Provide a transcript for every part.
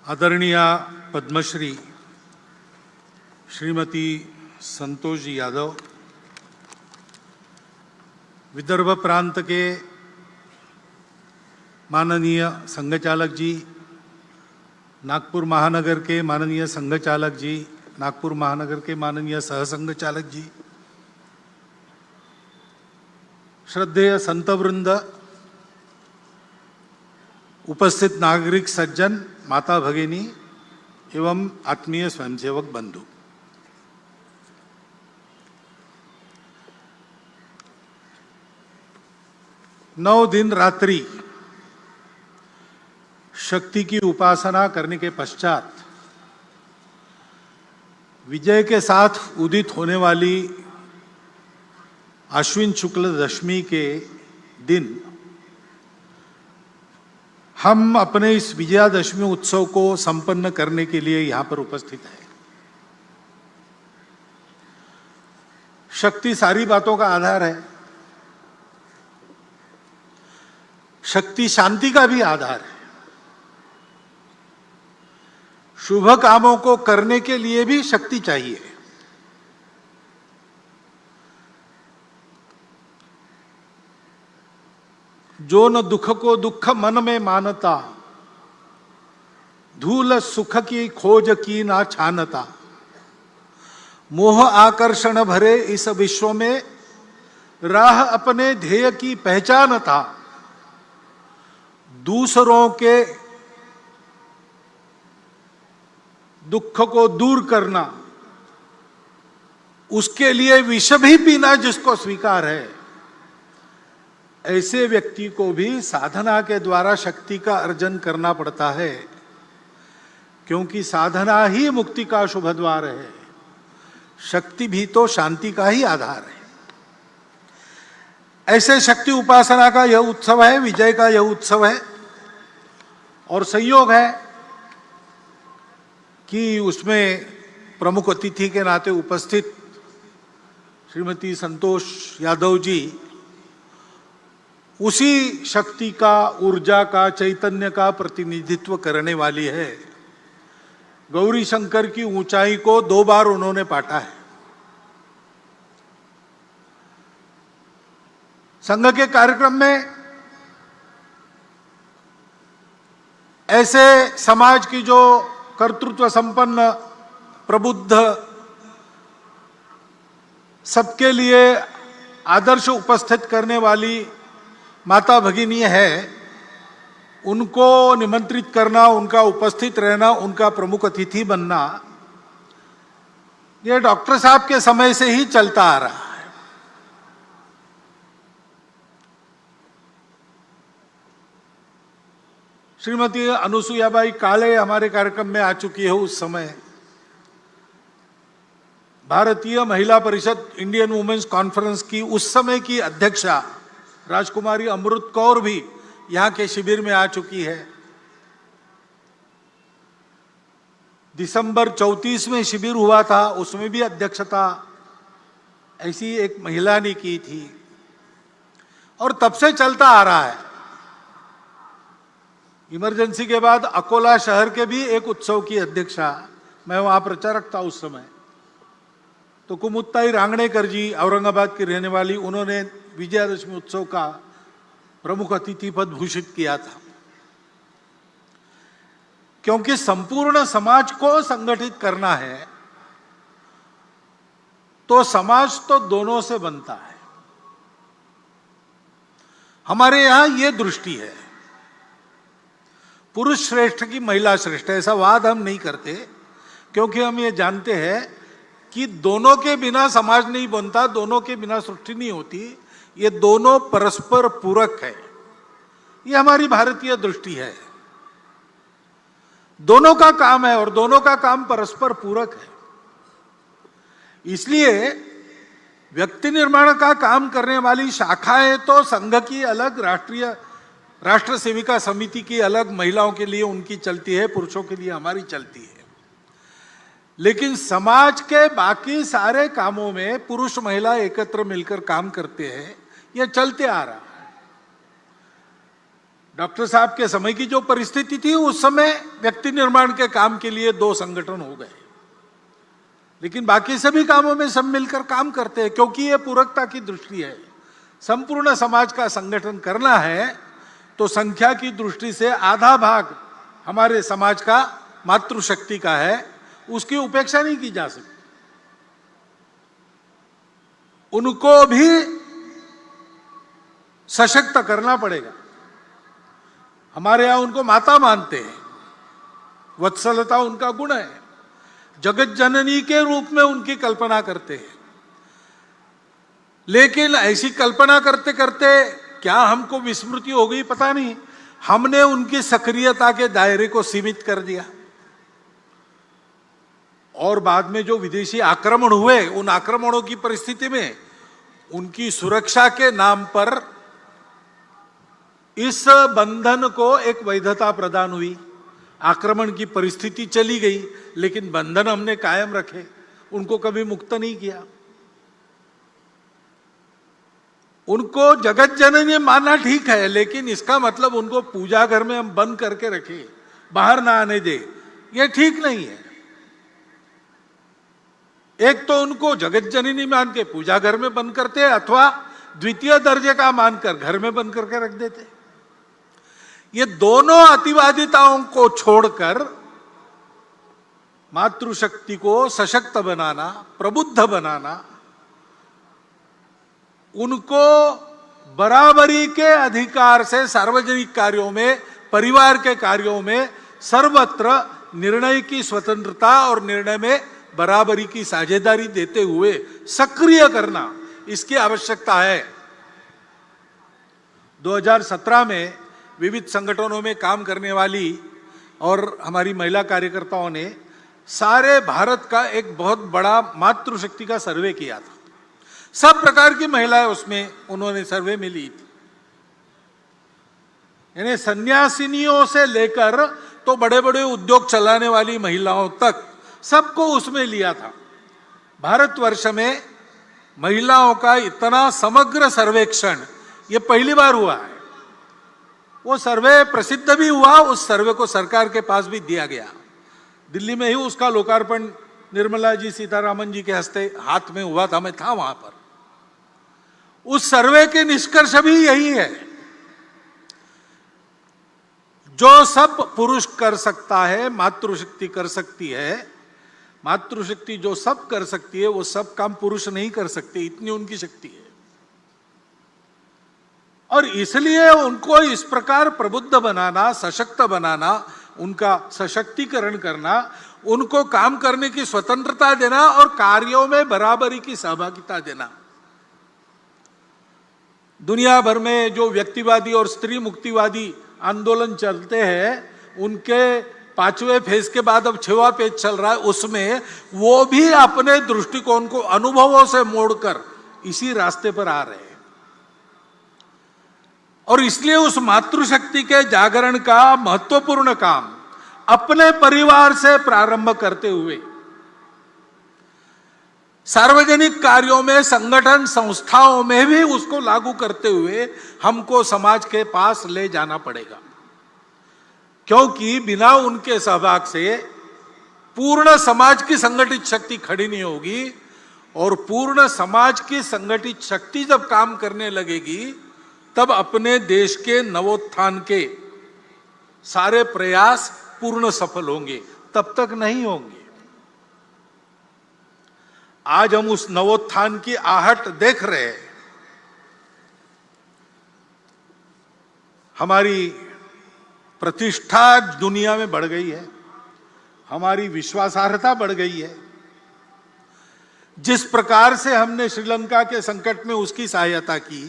आदरणीय पद्मश्री श्रीमती संतोष जी यादव, विदर्भ प्रांत के माननीय संघचालक जी, नागपुर महानगर के माननीय संघचालक जी, नागपुर महानगर के माननीय सहसंघचालक जी, श्रद्धेय संतवृंद, उपस्थित नागरिक सज्जन, माता भगिनी एवं आत्मीय स्वयंसेवक बंधु, नौ दिन रात्रि शक्ति की उपासना करने के पश्चात विजय के साथ उदित होने वाली आश्विन शुक्ल दशमी के दिन हम अपने इस विजयादशमी उत्सव को संपन्न करने के लिए यहां पर उपस्थित हैं। शक्ति सारी बातों का आधार है। शक्ति शांति का भी आधार है। शुभ कामों को करने के लिए भी शक्ति चाहिए। जो न दुख को दुख मन में मानता, धूल सुख की खोज की ना छानता, मोह आकर्षण भरे इस विश्व में राह अपने ध्येय की पहचानता, दूसरों के दुख को दूर करना, उसके लिए विष भी पीना जिसको स्वीकार है, ऐसे व्यक्ति को भी साधना के द्वारा शक्ति का अर्जन करना पड़ता है, क्योंकि साधना ही मुक्ति का शुभ द्वार है। शक्ति भी तो शांति का ही आधार है। ऐसे शक्ति उपासना का यह उत्सव है, विजय का यह उत्सव है, और संयोग है कि उसमें प्रमुख अतिथि के नाते उपस्थित श्रीमती संतोष यादव जी उसी शक्ति का, ऊर्जा का, चैतन्य का प्रतिनिधित्व करने वाली है। गौरी शंकर की ऊंचाई को 2 बार उन्होंने पाटा है। संघ के कार्यक्रम में ऐसे समाज की जो कर्तृत्व संपन्न, प्रबुद्ध, सबके लिए आदर्श उपस्थित करने वाली माता भगिनी है, उनको निमंत्रित करना, उनका उपस्थित रहना, उनका प्रमुख अतिथि बनना, यह डॉक्टर साहब के समय से ही चलता आ रहा है। श्रीमती अनुसुयाबाई काले हमारे कार्यक्रम में आ चुकी है। उस समय भारतीय महिला परिषद, इंडियन वुमेन्स कॉन्फ्रेंस की उस समय की अध्यक्षा राजकुमारी अमृत कौर भी यहां के शिविर में आ चुकी है। दिसंबर 34 में शिविर हुआ था, उसमें भी अध्यक्षता ऐसी एक महिला ने की थी, और तब से चलता आ रहा है। इमरजेंसी के बाद अकोला शहर के भी एक उत्सव की अध्यक्षा, मैं वहां प्रचारक था उस समय, तो कुमुत्ताई रांगणेकर जी, औरंगाबाद की रहने वाली, उन्होंने विजयादशमी उत्सव का प्रमुख अतिथि पद भूषित किया था। क्योंकि संपूर्ण समाज को संगठित करना है, तो समाज तो दोनों से बनता है। हमारे यहां यह दृष्टि है, पुरुष श्रेष्ठ की महिला श्रेष्ठ, ऐसा वाद हम नहीं करते, क्योंकि हम ये जानते हैं कि दोनों के बिना समाज नहीं बनता, दोनों के बिना सृष्टि नहीं होती। ये दोनों परस्पर पूरक है। ये हमारी भारतीय दृष्टि है। दोनों का काम है और दोनों का काम परस्पर पूरक है। इसलिए व्यक्ति निर्माण का काम करने वाली शाखाएं तो संघ की अलग, राष्ट्र सेविका समिति की अलग, महिलाओं के लिए उनकी चलती है, पुरुषों के लिए हमारी चलती है। लेकिन समाज के बाकी सारे कामों में पुरुष महिला एकत्र मिलकर काम करते हैं, यह चलते आ रहा है। डॉक्टर साहब के समय की जो परिस्थिति थी, उस समय व्यक्ति निर्माण के काम के लिए 2 संगठन हो गए, लेकिन बाकी सभी कामों में सब मिलकर काम करते हैं, क्योंकि ये पूरकता की दृष्टि है। संपूर्ण समाज का संगठन करना है तो संख्या की दृष्टि से आधा भाग हमारे समाज का मातृशक्ति का है, उसकी उपेक्षा नहीं की जा सकती। उनको भी सशक्त करना पड़ेगा। हमारे यहां उनको माता मानते हैं, वत्सलता उनका गुण है, जगत जननी के रूप में उनकी कल्पना करते हैं। लेकिन ऐसी कल्पना करते करते क्या हमको विस्मृति हो गई पता नहीं, हमने उनकी सक्रियता के दायरे को सीमित कर दिया। और बाद में जो विदेशी आक्रमण हुए, उन आक्रमणों की परिस्थिति में उनकी सुरक्षा के नाम पर इस बंधन को एक वैधता प्रदान हुई। आक्रमण की परिस्थिति चली गई, लेकिन बंधन हमने कायम रखे, उनको कभी मुक्त नहीं किया। उनको जगत जननी मानना ठीक है, लेकिन इसका मतलब उनको पूजा घर में हम बंद करके रखे, बाहर ना आने दे, यह ठीक नहीं है। एक तो उनको जगत जननी मान के पूजा घर में बंद करते, अथवा द्वितीय दर्जे का मानकर घर में बंद करके रख देते। ये दोनों अतिवादिताओं को छोड़कर मातृशक्ति को सशक्त बनाना, प्रबुद्ध बनाना, उनको बराबरी के अधिकार से सार्वजनिक कार्यों में, परिवार के कार्यों में सर्वत्र निर्णय की स्वतंत्रता और निर्णय में बराबरी की साझेदारी देते हुए सक्रिय करना, इसकी आवश्यकता है। 2017 में विविध संगठनों में काम करने वाली और हमारी महिला कार्यकर्ताओं ने सारे भारत का एक बहुत बड़ा मातृशक्ति का सर्वे किया था। सब प्रकार की महिलाएं उसमें उन्होंने सर्वे में ली थी, यानी सन्यासिनियों से लेकर तो बड़े बड़े उद्योग चलाने वाली महिलाओं तक सबको उसमें लिया था। भारतवर्ष में महिलाओं का इतना समग्र सर्वेक्षण ये पहली बार हुआ है। वो सर्वे प्रसिद्ध भी हुआ, उस सर्वे को सरकार के पास भी दिया गया। दिल्ली में ही उसका लोकार्पण निर्मला जी सीतारामन जी के हस्ते हाथ में हुआ था, मैं था वहां पर। उस सर्वे के निष्कर्ष भी यही है, जो सब पुरुष कर सकता है मातृशक्ति कर सकती है। मातृशक्ति जो सब कर सकती है, वो सब काम पुरुष नहीं कर सकते, इतनी उनकी शक्ति है। और इसलिए उनको इस प्रकार प्रबुद्ध बनाना, सशक्त बनाना, उनका सशक्तिकरण करना, उनको काम करने की स्वतंत्रता देना और कार्यों में बराबरी की सहभागिता देना। दुनिया भर में जो व्यक्तिवादी और स्त्री मुक्तिवादी आंदोलन चलते हैं, उनके 5वें फेज के बाद अब 6वां पेज चल रहा है, उसमें वो भी अपने दृष्टिकोण को अनुभवों से मोड़कर इसी रास्ते पर आ रहे हैं। और इसलिए उस मातृशक्ति के जागरण का महत्वपूर्ण काम अपने परिवार से प्रारंभ करते हुए सार्वजनिक कार्यों में, संगठन संस्थाओं में भी उसको लागू करते हुए हमको समाज के पास ले जाना पड़ेगा, क्योंकि बिना उनके सहभाग से पूर्ण समाज की संगठित शक्ति खड़ी नहीं होगी। और पूर्ण समाज की संगठित शक्ति जब काम करने लगेगी, तब अपने देश के नवोत्थान के सारे प्रयास पूर्ण सफल होंगे, तब तक नहीं होंगे। आज हम उस नवोत्थान की आहट देख रहे हैं। हमारी प्रतिष्ठा दुनिया में बढ़ गई है, हमारी विश्वासार्हता बढ़ गई है। जिस प्रकार से हमने श्रीलंका के संकट में उसकी सहायता की,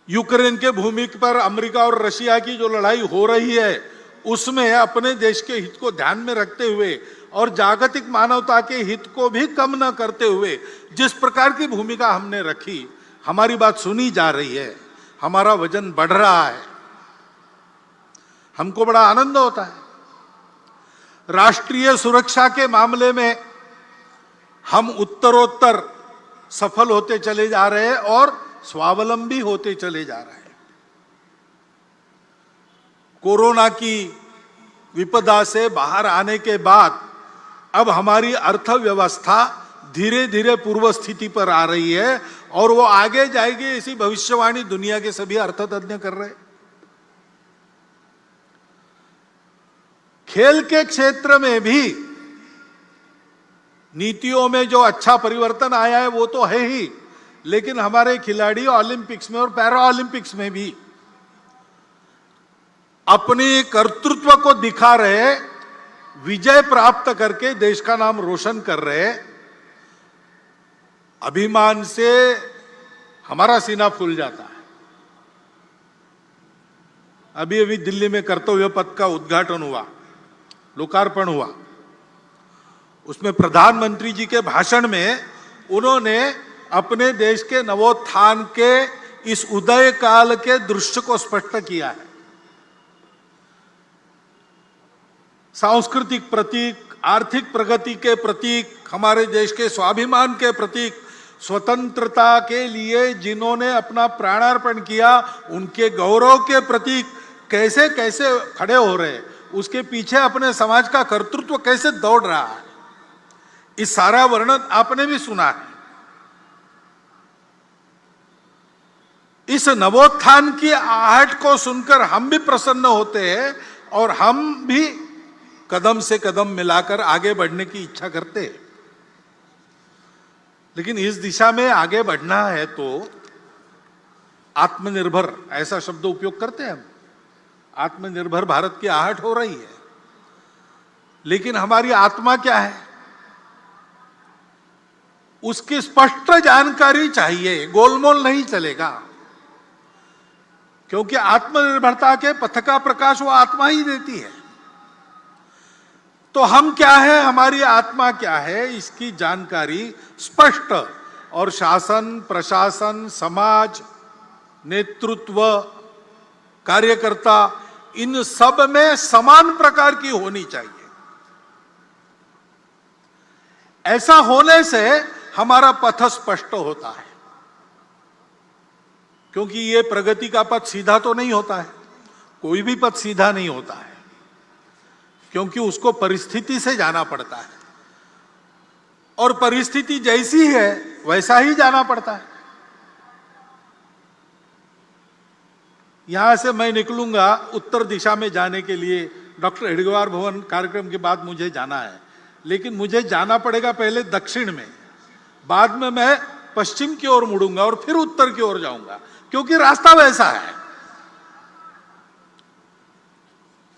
यूक्रेन के भूमि पर अमेरिका और रशिया की जो लड़ाई हो रही है, उसमें अपने देश के हित को ध्यान में रखते हुए और जागतिक मानवता के हित को भी कम न करते हुए जिस प्रकार की भूमिका हमने रखी, हमारी बात सुनी जा रही है, हमारा वजन बढ़ रहा है, हमको बड़ा आनंद होता है। राष्ट्रीय सुरक्षा के मामले में हम उत्तरोत्तर सफल होते चले जा रहे हैं और स्वावलंबी होते चले जा रहे हैं। कोरोना की विपदा से बाहर आने के बाद अब हमारी अर्थव्यवस्था धीरे धीरे पूर्व स्थिति पर आ रही है और वो आगे जाएगी, ऐसी भविष्यवाणी दुनिया के सभी अर्थतज्ञ कर रहे हैं। खेल के क्षेत्र में भी नीतियों में जो अच्छा परिवर्तन आया है वो तो है ही, लेकिन हमारे खिलाड़ी ओलंपिक्स में और पैरा ओलंपिक्स में भी अपने कर्तृत्व को दिखा रहे, विजय प्राप्त करके देश का नाम रोशन कर रहे। अभिमान से हमारा सीना फूल जाता है। अभी अभी दिल्ली में कर्तव्य पथ का उद्घाटन हुआ, लोकार्पण हुआ। उसमें प्रधानमंत्री जी के भाषण में उन्होंने अपने देश के नवोत्थान के इस उदय काल के दृश्य को स्पष्ट किया है। सांस्कृतिक प्रतीक, आर्थिक प्रगति के प्रतीक, हमारे देश के स्वाभिमान के प्रतीक, स्वतंत्रता के लिए जिन्होंने अपना प्राणार्पण किया उनके गौरव के प्रतीक कैसे कैसे खड़े हो रहे, उसके पीछे अपने समाज का कर्तृत्व कैसे दौड़ रहा है, इस सारा वर्णन आपने भी सुना है। इस नवोत्थान की आहट को सुनकर हम भी प्रसन्न होते हैं और हम भी कदम से कदम मिलाकर आगे बढ़ने की इच्छा करते हैं। लेकिन इस दिशा में आगे बढ़ना है तो आत्मनिर्भर, ऐसा शब्द उपयोग करते हैं हम। आत्मनिर्भर भारत की आहट हो रही है, लेकिन हमारी आत्मा क्या है उसकी स्पष्ट जानकारी चाहिए, गोलमोल नहीं चलेगा। क्योंकि आत्मनिर्भरता के पथ का प्रकाश वो आत्मा ही देती है। तो हम क्या है, हमारी आत्मा क्या है, इसकी जानकारी स्पष्ट, और शासन, प्रशासन, समाज, नेतृत्व, कार्यकर्ता, इन सब में समान प्रकार की होनी चाहिए। ऐसा होने से हमारा पथ स्पष्ट होता है। क्योंकि ये प्रगति का पथ सीधा तो नहीं होता है, कोई भी पथ सीधा नहीं होता है, क्योंकि उसको परिस्थिति से जाना पड़ता है और परिस्थिति जैसी है वैसा ही जाना पड़ता है। यहां से मैं निकलूंगा उत्तर दिशा में जाने के लिए, डॉक्टर हेडगेवार भवन कार्यक्रम के बाद मुझे जाना है, लेकिन मुझे जाना पड़ेगा पहले दक्षिण में, बाद में मैं पश्चिम की ओर मुड़ूंगा और फिर उत्तर की ओर जाऊंगा, क्योंकि रास्ता वैसा है।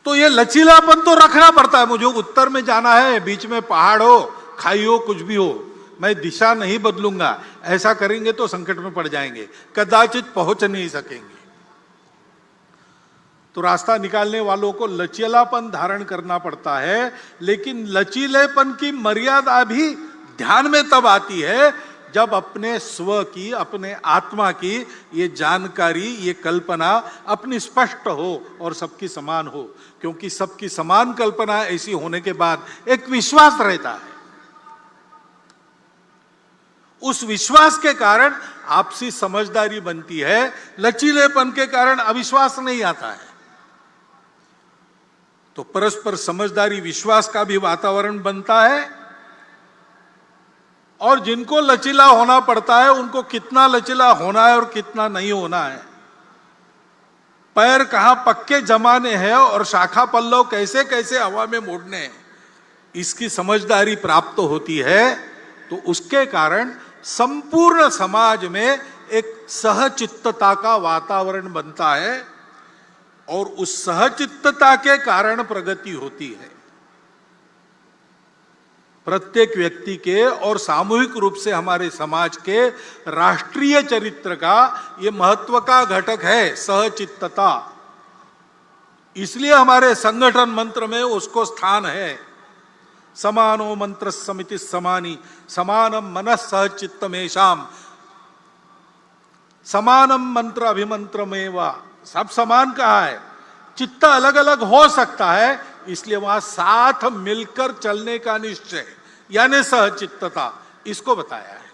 तो ये लचीलापन तो रखना पड़ता है। मुझे उत्तर में जाना है, बीच में पहाड़ हो, खाई हो, कुछ भी हो, मैं दिशा नहीं बदलूंगा। ऐसा करेंगे तो संकट में पड़ जाएंगे, कदाचित पहुंच नहीं सकेंगे। तो रास्ता निकालने वालों को लचीलापन धारण करना पड़ता है, लेकिन लचीलेपन की मर्यादा भी ध्यान में तब आती है जब अपने स्व की, अपने आत्मा की ये जानकारी, ये कल्पना अपनी स्पष्ट हो और सबकी समान हो। क्योंकि सबकी समान कल्पना ऐसी होने के बाद एक विश्वास रहता है। उस विश्वास के कारण आपसी समझदारी बनती है, लचीलेपन के कारण अविश्वास नहीं आता है। तो परस्पर समझदारी, विश्वास का भी वातावरण बनता है। और जिनको लचीला होना पड़ता है उनको कितना लचीला होना है और कितना नहीं होना है, पैर कहां पक्के जमाने हैं और शाखा पल्लव कैसे कैसे हवा में मोड़ने हैं, इसकी समझदारी प्राप्त होती है। तो उसके कारण संपूर्ण समाज में एक सहचित्तता का वातावरण बनता है और उस सहचित्तता के कारण प्रगति होती है। प्रत्येक व्यक्ति के और सामूहिक रूप से हमारे समाज के राष्ट्रीय चरित्र का ये महत्व का घटक है, सहचित्तता। इसलिए हमारे संगठन मंत्र में उसको स्थान है। समानो मंत्र समिति समानी, समानम मनः सहचित्तमेषाम, समानम मंत्र अभिमंत्रमेवा। सब समान कहा है, चित्त अलग अलग हो सकता है, इसलिए वहां साथ मिलकर चलने का निश्चय यानी सहचित्तता, इसको बताया है।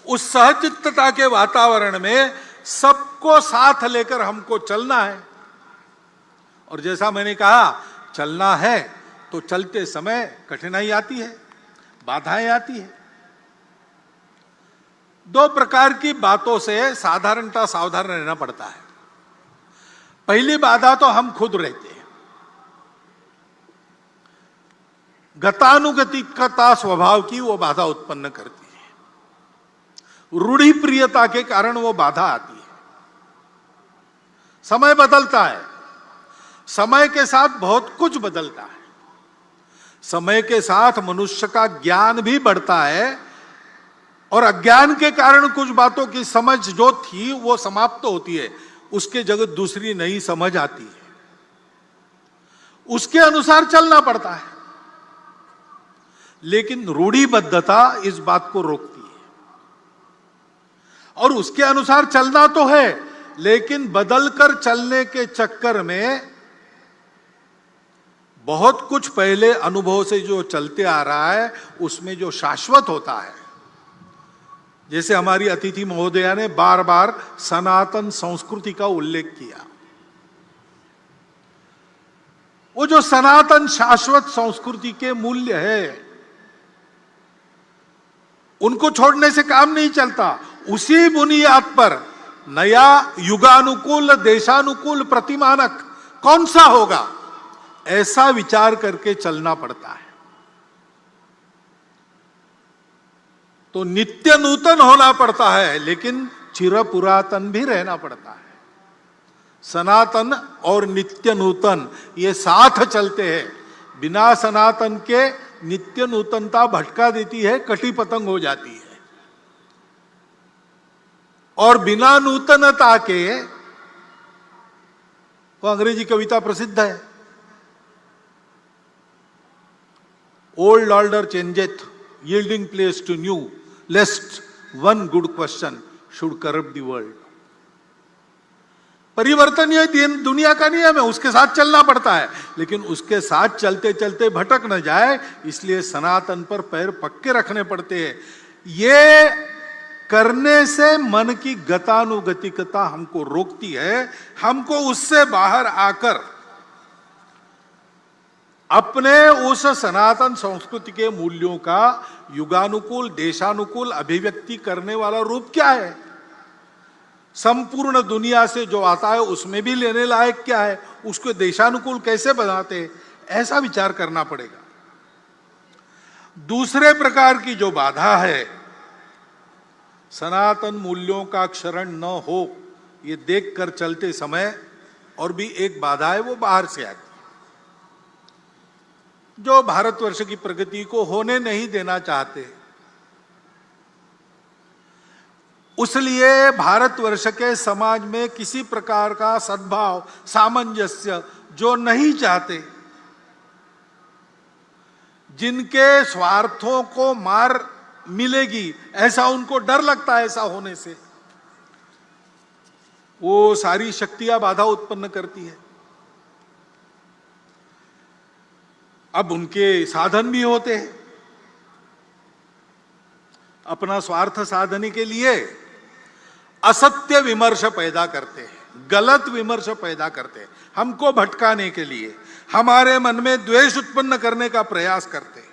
उस सहचित्तता के वातावरण में सबको साथ लेकर हमको चलना है। और जैसा मैंने कहा, चलना है तो चलते समय कठिनाई आती है, बाधाएं आती है। दो प्रकार की बातों से साधारणतः सावधान रहना पड़ता है। पहली बाधा तो हम खुद रहते हैं। गतानुगतिकता स्वभाव की वो बाधा उत्पन्न करती है। रूढ़ि प्रियता के कारण वो बाधा आती है। समय बदलता है, समय के साथ बहुत कुछ बदलता है। समय के साथ मनुष्य का ज्ञान भी बढ़ता है और अज्ञान के कारण कुछ बातों की समझ जो थी वो समाप्त होती है, उसके जगह दूसरी नई समझ आती है। उसके अनुसार चलना पड़ता है। लेकिन रूढ़िबद्धता इस बात को रोकती है। और उसके अनुसार चलना तो है, लेकिन बदलकर चलने के चक्कर में बहुत कुछ पहले अनुभव से जो चलते आ रहा है उसमें जो शाश्वत होता है, जैसे हमारी अतिथि महोदया ने बार बार सनातन संस्कृति का उल्लेख किया, वो जो सनातन शाश्वत संस्कृति के मूल्य है उनको छोड़ने से काम नहीं चलता। उसी बुनियाद पर नया युगानुकूल देशानुकूल प्रतिमानक कौन सा होगा, ऐसा विचार करके चलना पड़ता है। तो नित्य नूतन होना पड़ता है, लेकिन चिर पुरातन भी रहना पड़ता है। सनातन और नित्य नूतन ये साथ चलते हैं। बिना सनातन के नित्य नूतनता भटका देती है, कटी पतंग हो जाती है। और बिना नूतनता के, वो अंग्रेजी कविता प्रसिद्ध है, old order changeth yielding place to new, lest one good question should corrupt the world. परिवर्तन ये दुनिया का नियम है, उसके साथ चलना पड़ता है, लेकिन उसके साथ चलते चलते भटक न जाए, इसलिए सनातन पर पैर पक्के रखने पड़ते हैं। ये करने से मन की गतानुगतिकता हमको रोकती है। हमको उससे बाहर आकर अपने उस सनातन संस्कृति के मूल्यों का युगानुकूल देशानुकूल अभिव्यक्ति करने वाला रूप क्या है, संपूर्ण दुनिया से जो आता है उसमें भी लेने लायक क्या है, उसको देशानुकूल कैसे बनाते हैं, ऐसा विचार करना पड़ेगा। दूसरे प्रकार की जो बाधा है, सनातन मूल्यों का क्षरण न हो ये देखकर चलते समय, और भी एक बाधा है, वो बाहर से आती है, जो भारतवर्ष की प्रगति को होने नहीं देना चाहते। उसलिए भारतवर्ष के समाज में किसी प्रकार का सद्भाव सामंजस्य जो नहीं चाहते, जिनके स्वार्थों को मार मिलेगी ऐसा उनको डर लगता है, ऐसा होने से वो सारी शक्तियां बाधा उत्पन्न करती है। अब उनके साधन भी होते हैं, अपना स्वार्थ साधने के लिए असत्य विमर्श पैदा करते हैं, गलत विमर्श पैदा करते हैं, हमको भटकाने के लिए, हमारे मन में द्वेष उत्पन्न करने का प्रयास करते हैं,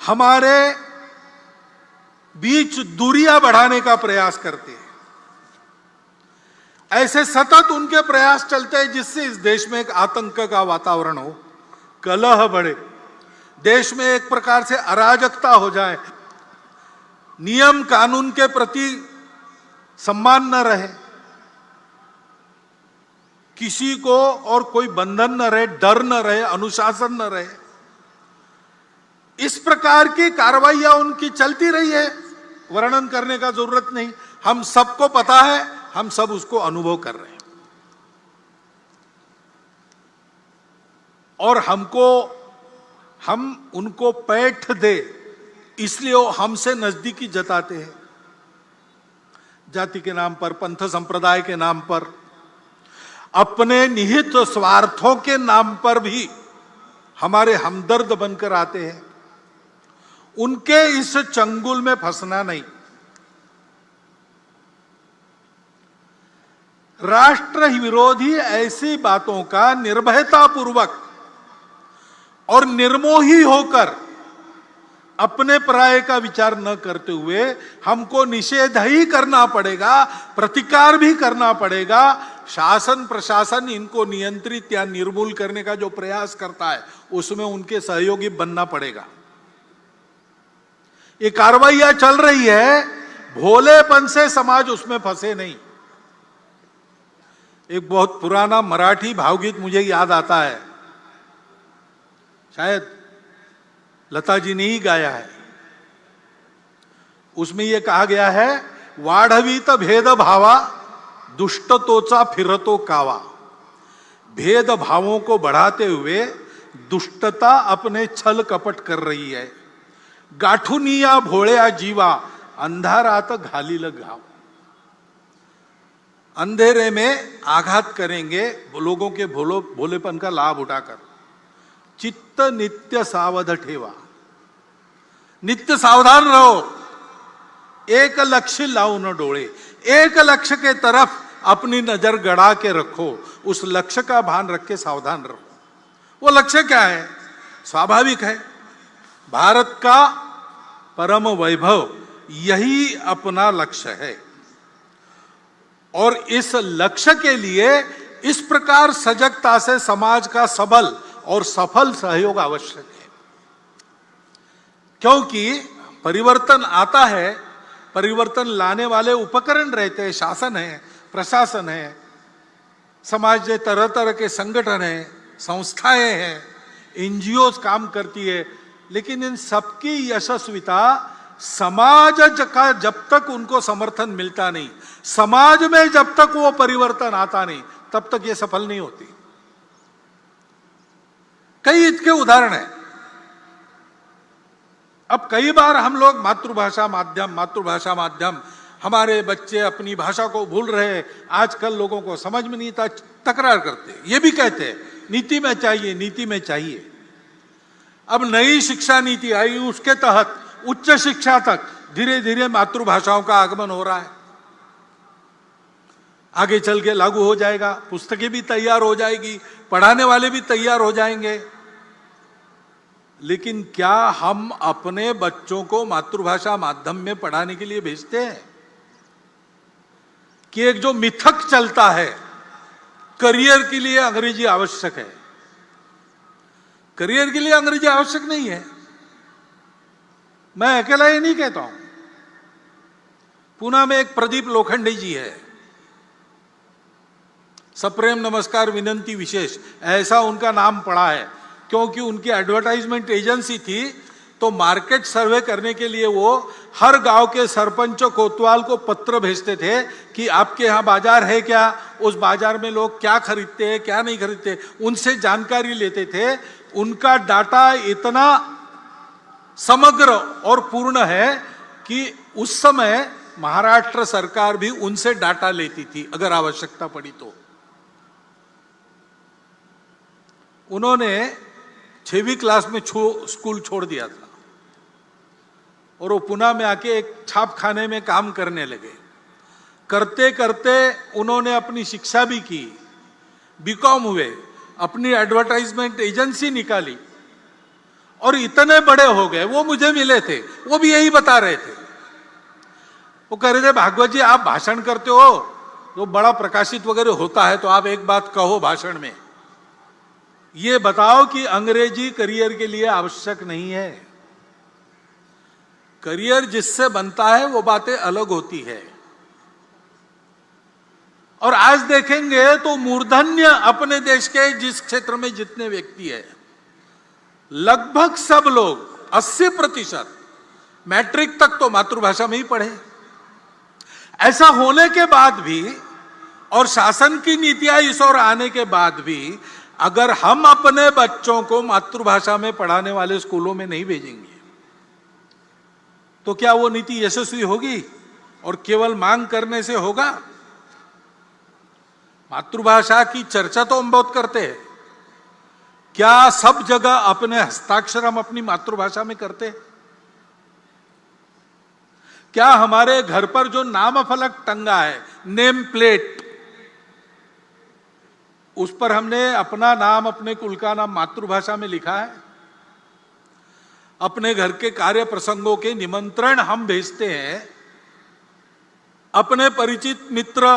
हमारे बीच दूरियां बढ़ाने का प्रयास करते हैं। ऐसे सतत उनके प्रयास चलते हैं जिससे इस देश में एक आतंक का वातावरण हो, कलह बढ़े, देश में एक प्रकार से अराजकता हो जाए, नियम कानून के प्रति सम्मान न रहे, किसी को और कोई बंधन न रहे, डर न रहे, अनुशासन न रहे। इस प्रकार की कार्रवाइयां उनकी चलती रही है, वर्णन करने का जरूरत नहीं, हम सबको पता है, हम सब उसको अनुभव कर रहे हैं। और हम उनको पैठ दे इसलिए वो हमसे नजदीकी जताते हैं, जाति के नाम पर, पंथ संप्रदाय के नाम पर, अपने निहित स्वार्थों के नाम पर भी हमारे हमदर्द बनकर आते हैं। उनके इस चंगुल में फंसना नहीं। राष्ट्र विरोधी ऐसी बातों का निर्भयता पूर्वक और निर्मोही होकर अपने पराये का विचार न करते हुए हमको निषेध ही करना पड़ेगा, प्रतिकार भी करना पड़ेगा। शासन प्रशासन इनको नियंत्रित या निर्मूल करने का जो प्रयास करता है उसमें उनके सहयोगी बनना पड़ेगा। ये कार्रवाइयां चल रही है, भोलेपन से समाज उसमें फंसे नहीं। एक बहुत पुराना मराठी भावगीत मुझे याद आता है, शायद लता जी ने ही गाया है। उसमें यह कहा गया है, वाढवीत भेद भावा दुष्टतोचा फिरतो कावा। भेद भावों को बढ़ाते हुए दुष्टता अपने छल कपट कर रही है। गाठुनिया भोळ्या जीवा अंधारात घालील घाव। अंधेरे में आघात करेंगे लोगों के भोलेपन का लाभ उठाकर। चित्त नित्य सावध ठेवा, नित्य सावधान रहो। एक लक्ष्य लाओ न डोळे, एक लक्ष्य के तरफ अपनी नजर गड़ा के रखो, उस लक्ष्य का भान रख के सावधान रहो। वो लक्ष्य क्या है? स्वाभाविक है, भारत का परम वैभव यही अपना लक्ष्य है। और इस लक्ष्य के लिए इस प्रकार सजगता से समाज का सबल और सफल सहयोग आवश्यक है। क्योंकि परिवर्तन आता है, परिवर्तन लाने वाले उपकरण रहते हैं, शासन है, प्रशासन है, समाज में तरह तरह के संगठन है, संस्थाएं हैं, एनजीओ काम करती है। लेकिन इन सबकी यशस्विता समाज का जब तक उनको समर्थन मिलता नहीं, समाज में जब तक वो परिवर्तन आता नहीं, तब तक ये सफल नहीं होती। कई इसके उदाहरण हैं। अब कई बार हम लोग मातृभाषा माध्यम, हमारे बच्चे अपनी भाषा को भूल रहे, आजकल लोगों को समझ में नहीं था, तकरार करते, ये भी कहते हैं नीति में चाहिए, नीति में चाहिए। अब नई शिक्षा नीति आई, उसके तहत उच्च शिक्षा तक धीरे धीरे मातृभाषाओं का आगमन हो रहा है। आगे चल के लागू हो जाएगा, पुस्तकें भी तैयार हो जाएगी, पढ़ाने वाले भी तैयार हो जाएंगे। लेकिन क्या हम अपने बच्चों को मातृभाषा माध्यम में पढ़ाने के लिए भेजते हैं? कि एक जो मिथक चलता है, करियर के लिए अंग्रेजी आवश्यक है। करियर के लिए अंग्रेजी आवश्यक नहीं है, मैं अकेला ये नहीं कहता हूं। पुणे में एक प्रदीप लोखंडे जी है, सप्रेम नमस्कार विनंती विशेष, ऐसा उनका नाम पड़ा है। क्योंकि उनकी एडवर्टाइजमेंट एजेंसी थी, तो मार्केट सर्वे करने के लिए वो हर गांव के सरपंच कोतवाल को पत्र भेजते थे कि आपके यहाँ बाजार है क्या, उस बाजार में लोग क्या खरीदते हैं क्या नहीं खरीदते, उनसे जानकारी लेते थे। उनका डाटा इतना समग्र और पूर्ण है कि उस समय महाराष्ट्र सरकार भी उनसे डाटा लेती थी अगर आवश्यकता पड़ी तो। उन्होंने 6वीं क्लास में स्कूल छोड़ दिया था और वो पुणे में आके एक छापखाने में काम करने लगे। करते करते उन्होंने अपनी शिक्षा भी की, बीकॉम हुए, अपनी एडवर्टाइजमेंट एजेंसी निकाली और इतने बड़े हो गए। वो मुझे मिले थे, वो भी यही बता रहे थे। वो कह रहे थे, भागवत जी आप भाषण करते हो तो बड़ा प्रकाशित वगैरह होता है, तो आप एक बात कहो भाषण में, ये बताओ कि अंग्रेजी करियर के लिए आवश्यक नहीं है। करियर जिससे बनता है वो बातें अलग होती है। और आज देखेंगे तो मूर्धन्य अपने देश के जिस क्षेत्र में जितने व्यक्ति है, लगभग सब लोग 80% मैट्रिक तक तो मातृभाषा में ही पढ़े। ऐसा होने के बाद भी और शासन की नीतियां इस ओर आने के बाद भी अगर हम अपने बच्चों को मातृभाषा में पढ़ाने वाले स्कूलों में नहीं भेजेंगे तो क्या वो नीति यशस्वी होगी? और केवल मांग करने से होगा? मातृभाषा की चर्चा तो हम बहुत करते हैं, क्या सब जगह अपने हस्ताक्षर हम अपनी मातृभाषा में करते हैं? क्या हमारे घर पर जो नाम फलक टंगा है, नेम प्लेट, उस पर हमने अपना नाम, अपने कुल का नाम मातृभाषा में लिखा है। अपने घर के कार्य प्रसंगों के निमंत्रण हम भेजते हैं। अपने परिचित मित्र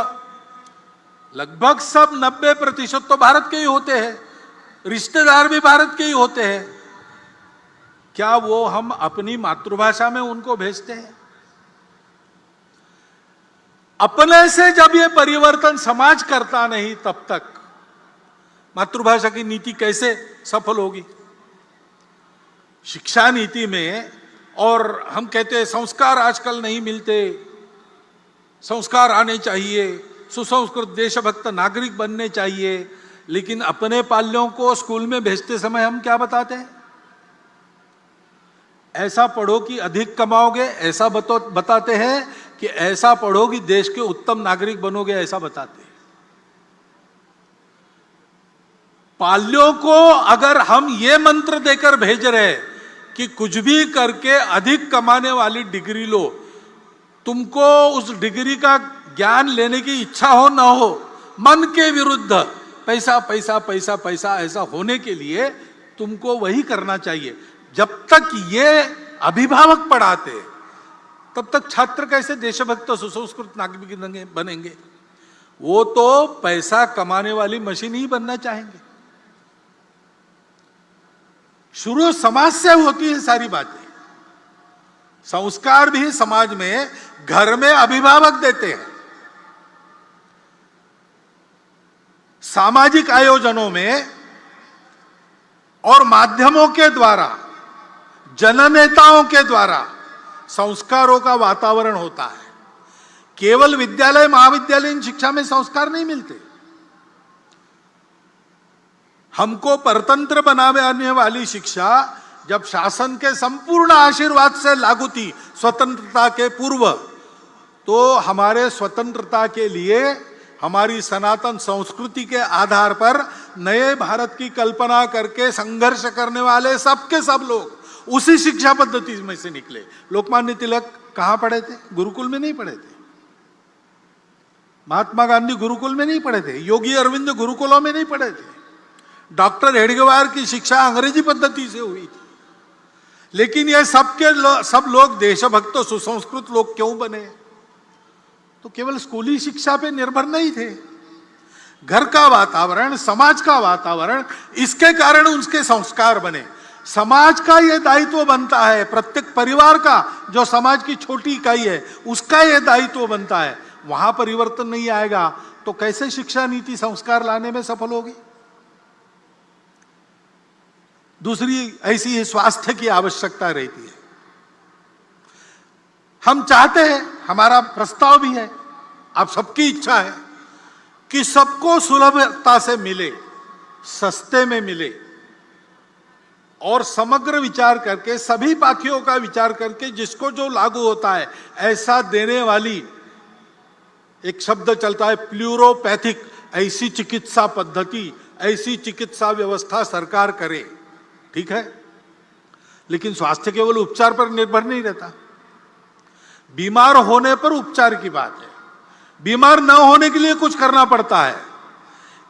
लगभग सब 90% तो भारत के ही होते हैं, रिश्तेदार भी भारत के ही होते हैं। क्या वो हम अपनी मातृभाषा में उनको भेजते हैं? अपने से जब ये परिवर्तन समाज करता नहीं, तब तक मातृभाषा की नीति कैसे सफल होगी? शिक्षा नीति में, और हम कहते हैं संस्कार आजकल नहीं मिलते, संस्कार आने चाहिए, सुसंस्कृत देशभक्त नागरिक बनने चाहिए, लेकिन अपने पाल्यों को स्कूल में भेजते समय हम क्या बताते हैं? ऐसा पढ़ो कि अधिक कमाओगे, ऐसा बताते हैं कि ऐसा पढ़ो कि देश के उत्तम नागरिक बनोगे, ऐसा बताते हैं। पाल्यों को अगर हम ये मंत्र देकर भेज रहे कि कुछ भी करके अधिक कमाने वाली डिग्री लो, तुमको उस डिग्री का ज्ञान लेने की इच्छा हो ना हो, मन के विरुद्ध पैसा पैसा पैसा पैसा ऐसा होने के लिए तुमको वही करना चाहिए। जब तक ये अभिभावक पढ़ाते, तब तक छात्र कैसे देशभक्त सुसंस्कृत नागरिक बनेंगे? वो तो पैसा कमाने वाली मशीन ही बनना चाहेंगे। शुरू समाज से होती है सारी बातें। संस्कार भी समाज में, घर में अभिभावक देते हैं। सामाजिक आयोजनों में और माध्यमों के द्वारा, जननेताओं के द्वारा संस्कारों का वातावरण होता है। केवल विद्यालय महाविद्यालयीन शिक्षा में संस्कार नहीं मिलते। हमको परतंत्र बनाने वाली शिक्षा जब शासन के संपूर्ण आशीर्वाद से लागू थी स्वतंत्रता के पूर्व, तो हमारे स्वतंत्रता के लिए हमारी सनातन संस्कृति के आधार पर नए भारत की कल्पना करके संघर्ष करने वाले सबके सब लोग उसी शिक्षा पद्धति में से निकले। लोकमान्य तिलक कहां पढ़े थे? गुरुकुल में नहीं पढ़े थे। महात्मा गांधी गुरुकुल में नहीं पढ़े थे। योगी अरविंद गुरुकुलों में नहीं पढ़े थे। डॉक्टर हेडगेवार की शिक्षा अंग्रेजी पद्धति से हुई थी। लेकिन ये सब लोग देशभक्त सुसंस्कृत लोग क्यों बने? तो केवल स्कूली शिक्षा पे निर्भर नहीं थे। घर का वातावरण, समाज का वातावरण, इसके कारण उनके संस्कार बने। समाज का यह दायित्व बनता है, प्रत्येक परिवार का, जो समाज की छोटी इकाई है, उसका यह दायित्व बनता है। वहां परिवर्तन नहीं आएगा तो कैसे शिक्षा नीति संस्कार लाने में सफल होगी? दूसरी ऐसी ही स्वास्थ्य की आवश्यकता रहती है। हम चाहते हैं, हमारा प्रस्ताव भी है, आप सबकी इच्छा है कि सबको सुलभता से मिले, सस्ते में मिले, और समग्र विचार करके, सभी पाखियों का विचार करके जिसको जो लागू होता है ऐसा देने वाली, एक शब्द चलता है प्लूरोपैथिक, ऐसी चिकित्सा पद्धति, ऐसी चिकित्सा व्यवस्था सरकार करे। ठीक है, लेकिन स्वास्थ्य केवल उपचार पर निर्भर नहीं रहता। बीमार होने पर उपचार की बात है, बीमार न होने के लिए कुछ करना पड़ता है।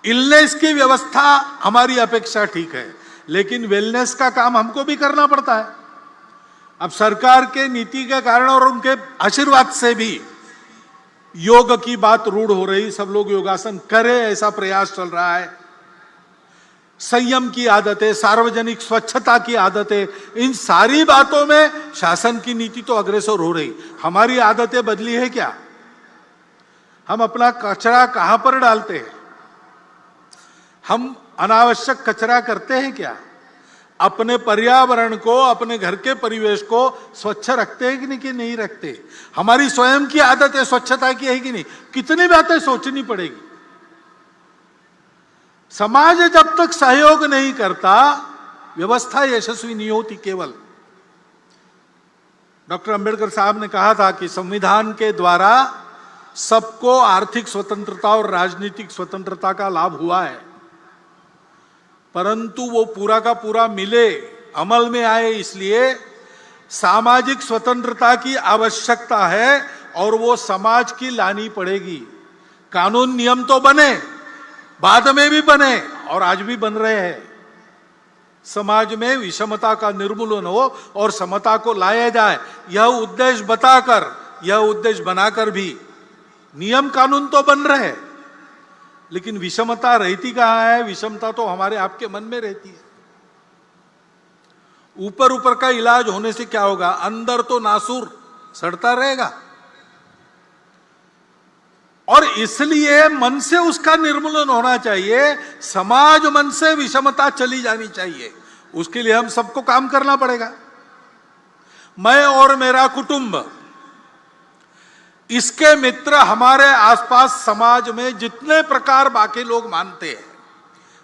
इलनेस की व्यवस्था हमारी अपेक्षा ठीक है, लेकिन वेलनेस का काम हमको भी करना पड़ता है। अब सरकार के नीति के कारण और उनके आशीर्वाद से भी योग की बात रूढ़ हो रही, सब लोग योगासन करें ऐसा प्रयास चल रहा है। संयम की आदतें, सार्वजनिक स्वच्छता की आदतें, इन सारी बातों में शासन की नीति तो अग्रसर हो रही। हमारी आदतें बदली है क्या? हम अपना कचरा कहां पर डालते हैं? हम अनावश्यक कचरा करते हैं क्या? अपने पर्यावरण को, अपने घर के परिवेश को स्वच्छ रखते हैं कि नहीं रखते? हमारी स्वयं की आदत है स्वच्छता की है कि नहीं? कितनी बातें सोचनी पड़ेगी। समाज जब तक सहयोग नहीं करता, व्यवस्था यशस्वी नहीं होती। केवल डॉक्टर अंबेडकर साहब ने कहा था कि संविधान के द्वारा सबको आर्थिक स्वतंत्रता और राजनीतिक स्वतंत्रता का लाभ हुआ है, परंतु वो पूरा का पूरा मिले, अमल में आए, इसलिए सामाजिक स्वतंत्रता की आवश्यकता है और वो समाज की लानी पड़ेगी। कानून नियम तो बने, बाद में भी बने और आज भी बन रहे हैं। समाज में विषमता का निर्मूलन हो और समता को लाया जाए, यह उद्देश्य बताकर, यह उद्देश्य बनाकर भी नियम कानून तो बन रहे हैं, लेकिन विषमता रहती कहां है? विषमता तो हमारे आपके मन में रहती है। ऊपर ऊपर का इलाज होने से क्या होगा? अंदर तो नासूर सड़ता रहेगा। और इसलिए मन से उसका निर्मूलन होना चाहिए, समाज मन से विषमता चली जानी चाहिए। उसके लिए हम सबको काम करना पड़ेगा। मैं और मेरा कुटुंब, इसके मित्र, हमारे आसपास समाज में जितने प्रकार बाकी लोग मानते हैं,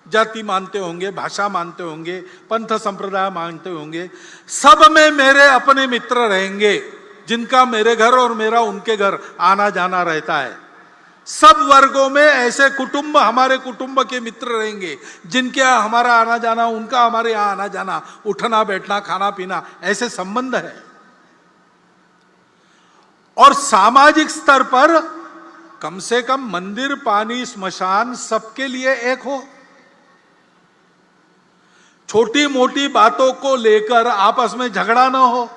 जाति मानते होंगे, भाषा मानते होंगे, पंथ संप्रदाय मानते होंगे, सब में मेरे अपने मित्र रहेंगे, जिनका मेरे घर और मेरा उनके घर आना जाना रहता है। सब वर्गों में ऐसे कुटुंब हमारे कुटुंब के मित्र रहेंगे, जिनके यहाँ हमारा आना जाना, उनका हमारे यहाँ आना जाना, उठना बैठना, खाना पीना, ऐसे संबंध है। और सामाजिक स्तर पर कम से कम मंदिर, पानी, स्मशान सबके लिए एक हो। छोटी मोटी बातों को लेकर आपस में झगड़ा ना हो।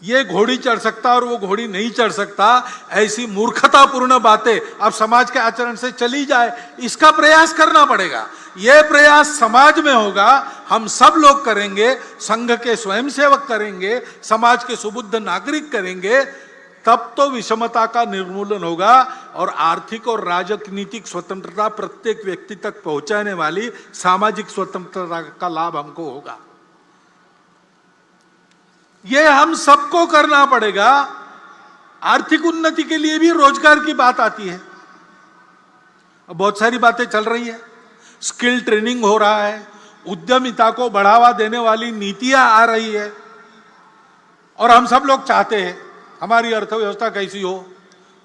ये घोड़ी चढ़ सकता और वो घोड़ी नहीं चढ़ सकता, ऐसी मूर्खतापूर्ण बातें अब समाज के आचरण से चली जाए, इसका प्रयास करना पड़ेगा। ये प्रयास समाज में होगा, हम सब लोग करेंगे, संघ के स्वयंसेवक करेंगे, समाज के सुबुद्ध नागरिक करेंगे, तब तो विषमता का निर्मूलन होगा और आर्थिक और राजनीतिक स्वतंत्रता प्रत्येक व्यक्ति तक पहुंचाने वाली सामाजिक स्वतंत्रता का लाभ हमको होगा। यह हम सबको करना पड़ेगा। आर्थिक उन्नति के लिए भी रोजगार की बात आती है। बहुत सारी बातें चल रही है, स्किल ट्रेनिंग हो रहा है, उद्यमिता को बढ़ावा देने वाली नीतियां आ रही है, और हम सब लोग चाहते हैं हमारी अर्थव्यवस्था कैसी हो?